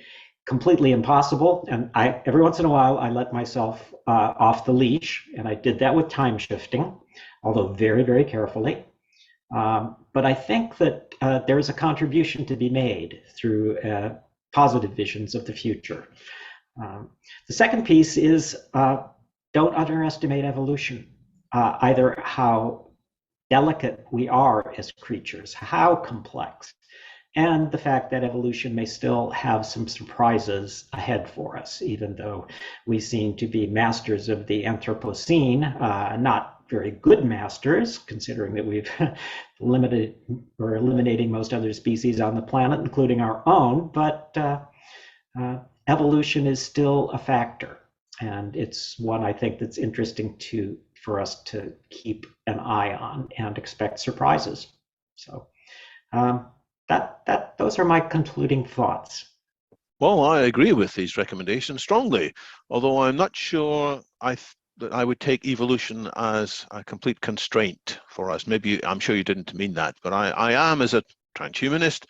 completely impossible? And every once in a while, I let myself off the leash, and I did that with time shifting, although very, very carefully. But I think that there is a contribution to be made through positive visions of the future. The second piece is don't underestimate evolution, either how delicate we are as creatures, how complex, and the fact that evolution may still have some surprises ahead for us, even though we seem to be masters of the Anthropocene, not very good masters, considering that we've eliminating most other species on the planet, including our own, but evolution is still a factor, and it's one I think that's interesting for us to keep an eye on and expect surprises. So those are my concluding thoughts. Well, I agree with these recommendations strongly, although I'm not sure that I would take evolution as a complete constraint for us. Maybe, I'm sure you didn't mean that, but I am, as a transhumanist,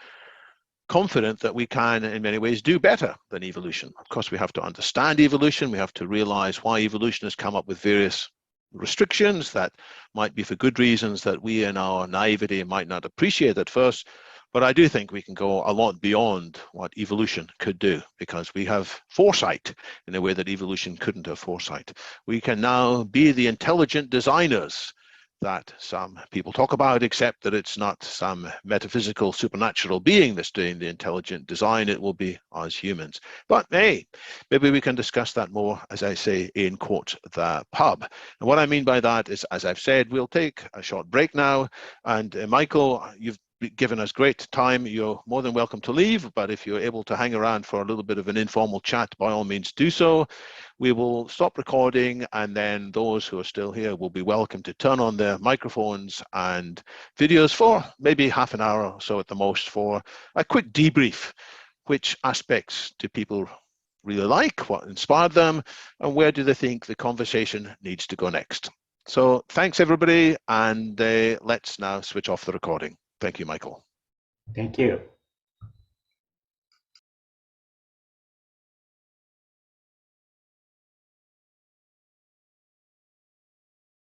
confident that we can, in many ways, do better than evolution. Of course, we have to understand evolution. We have to realize why evolution has come up with various restrictions that might be for good reasons that we in our naivety might not appreciate at first. But I do think we can go a lot beyond what evolution could do, because we have foresight in a way that evolution couldn't have foresight. We can now be the intelligent designers that some people talk about, except that it's not some metaphysical supernatural being that's doing the intelligent design. It will be us humans. But hey, maybe we can discuss that more, as I say, in quote, the pub. And what I mean by that is, as I've said, we'll take a short break now. And Michael, you've given us great time. You're more than welcome to leave, but if you're able to hang around for a little bit of an informal chat, by all means do so. We will stop recording, and then those who are still here will be welcome to turn on their microphones and videos for maybe half an hour or so at the most for a quick debrief. Which aspects do people really like? What inspired them? And where do they think the conversation needs to go next? So thanks, everybody, and let's now switch off the recording. Thank you, Michael. Thank you.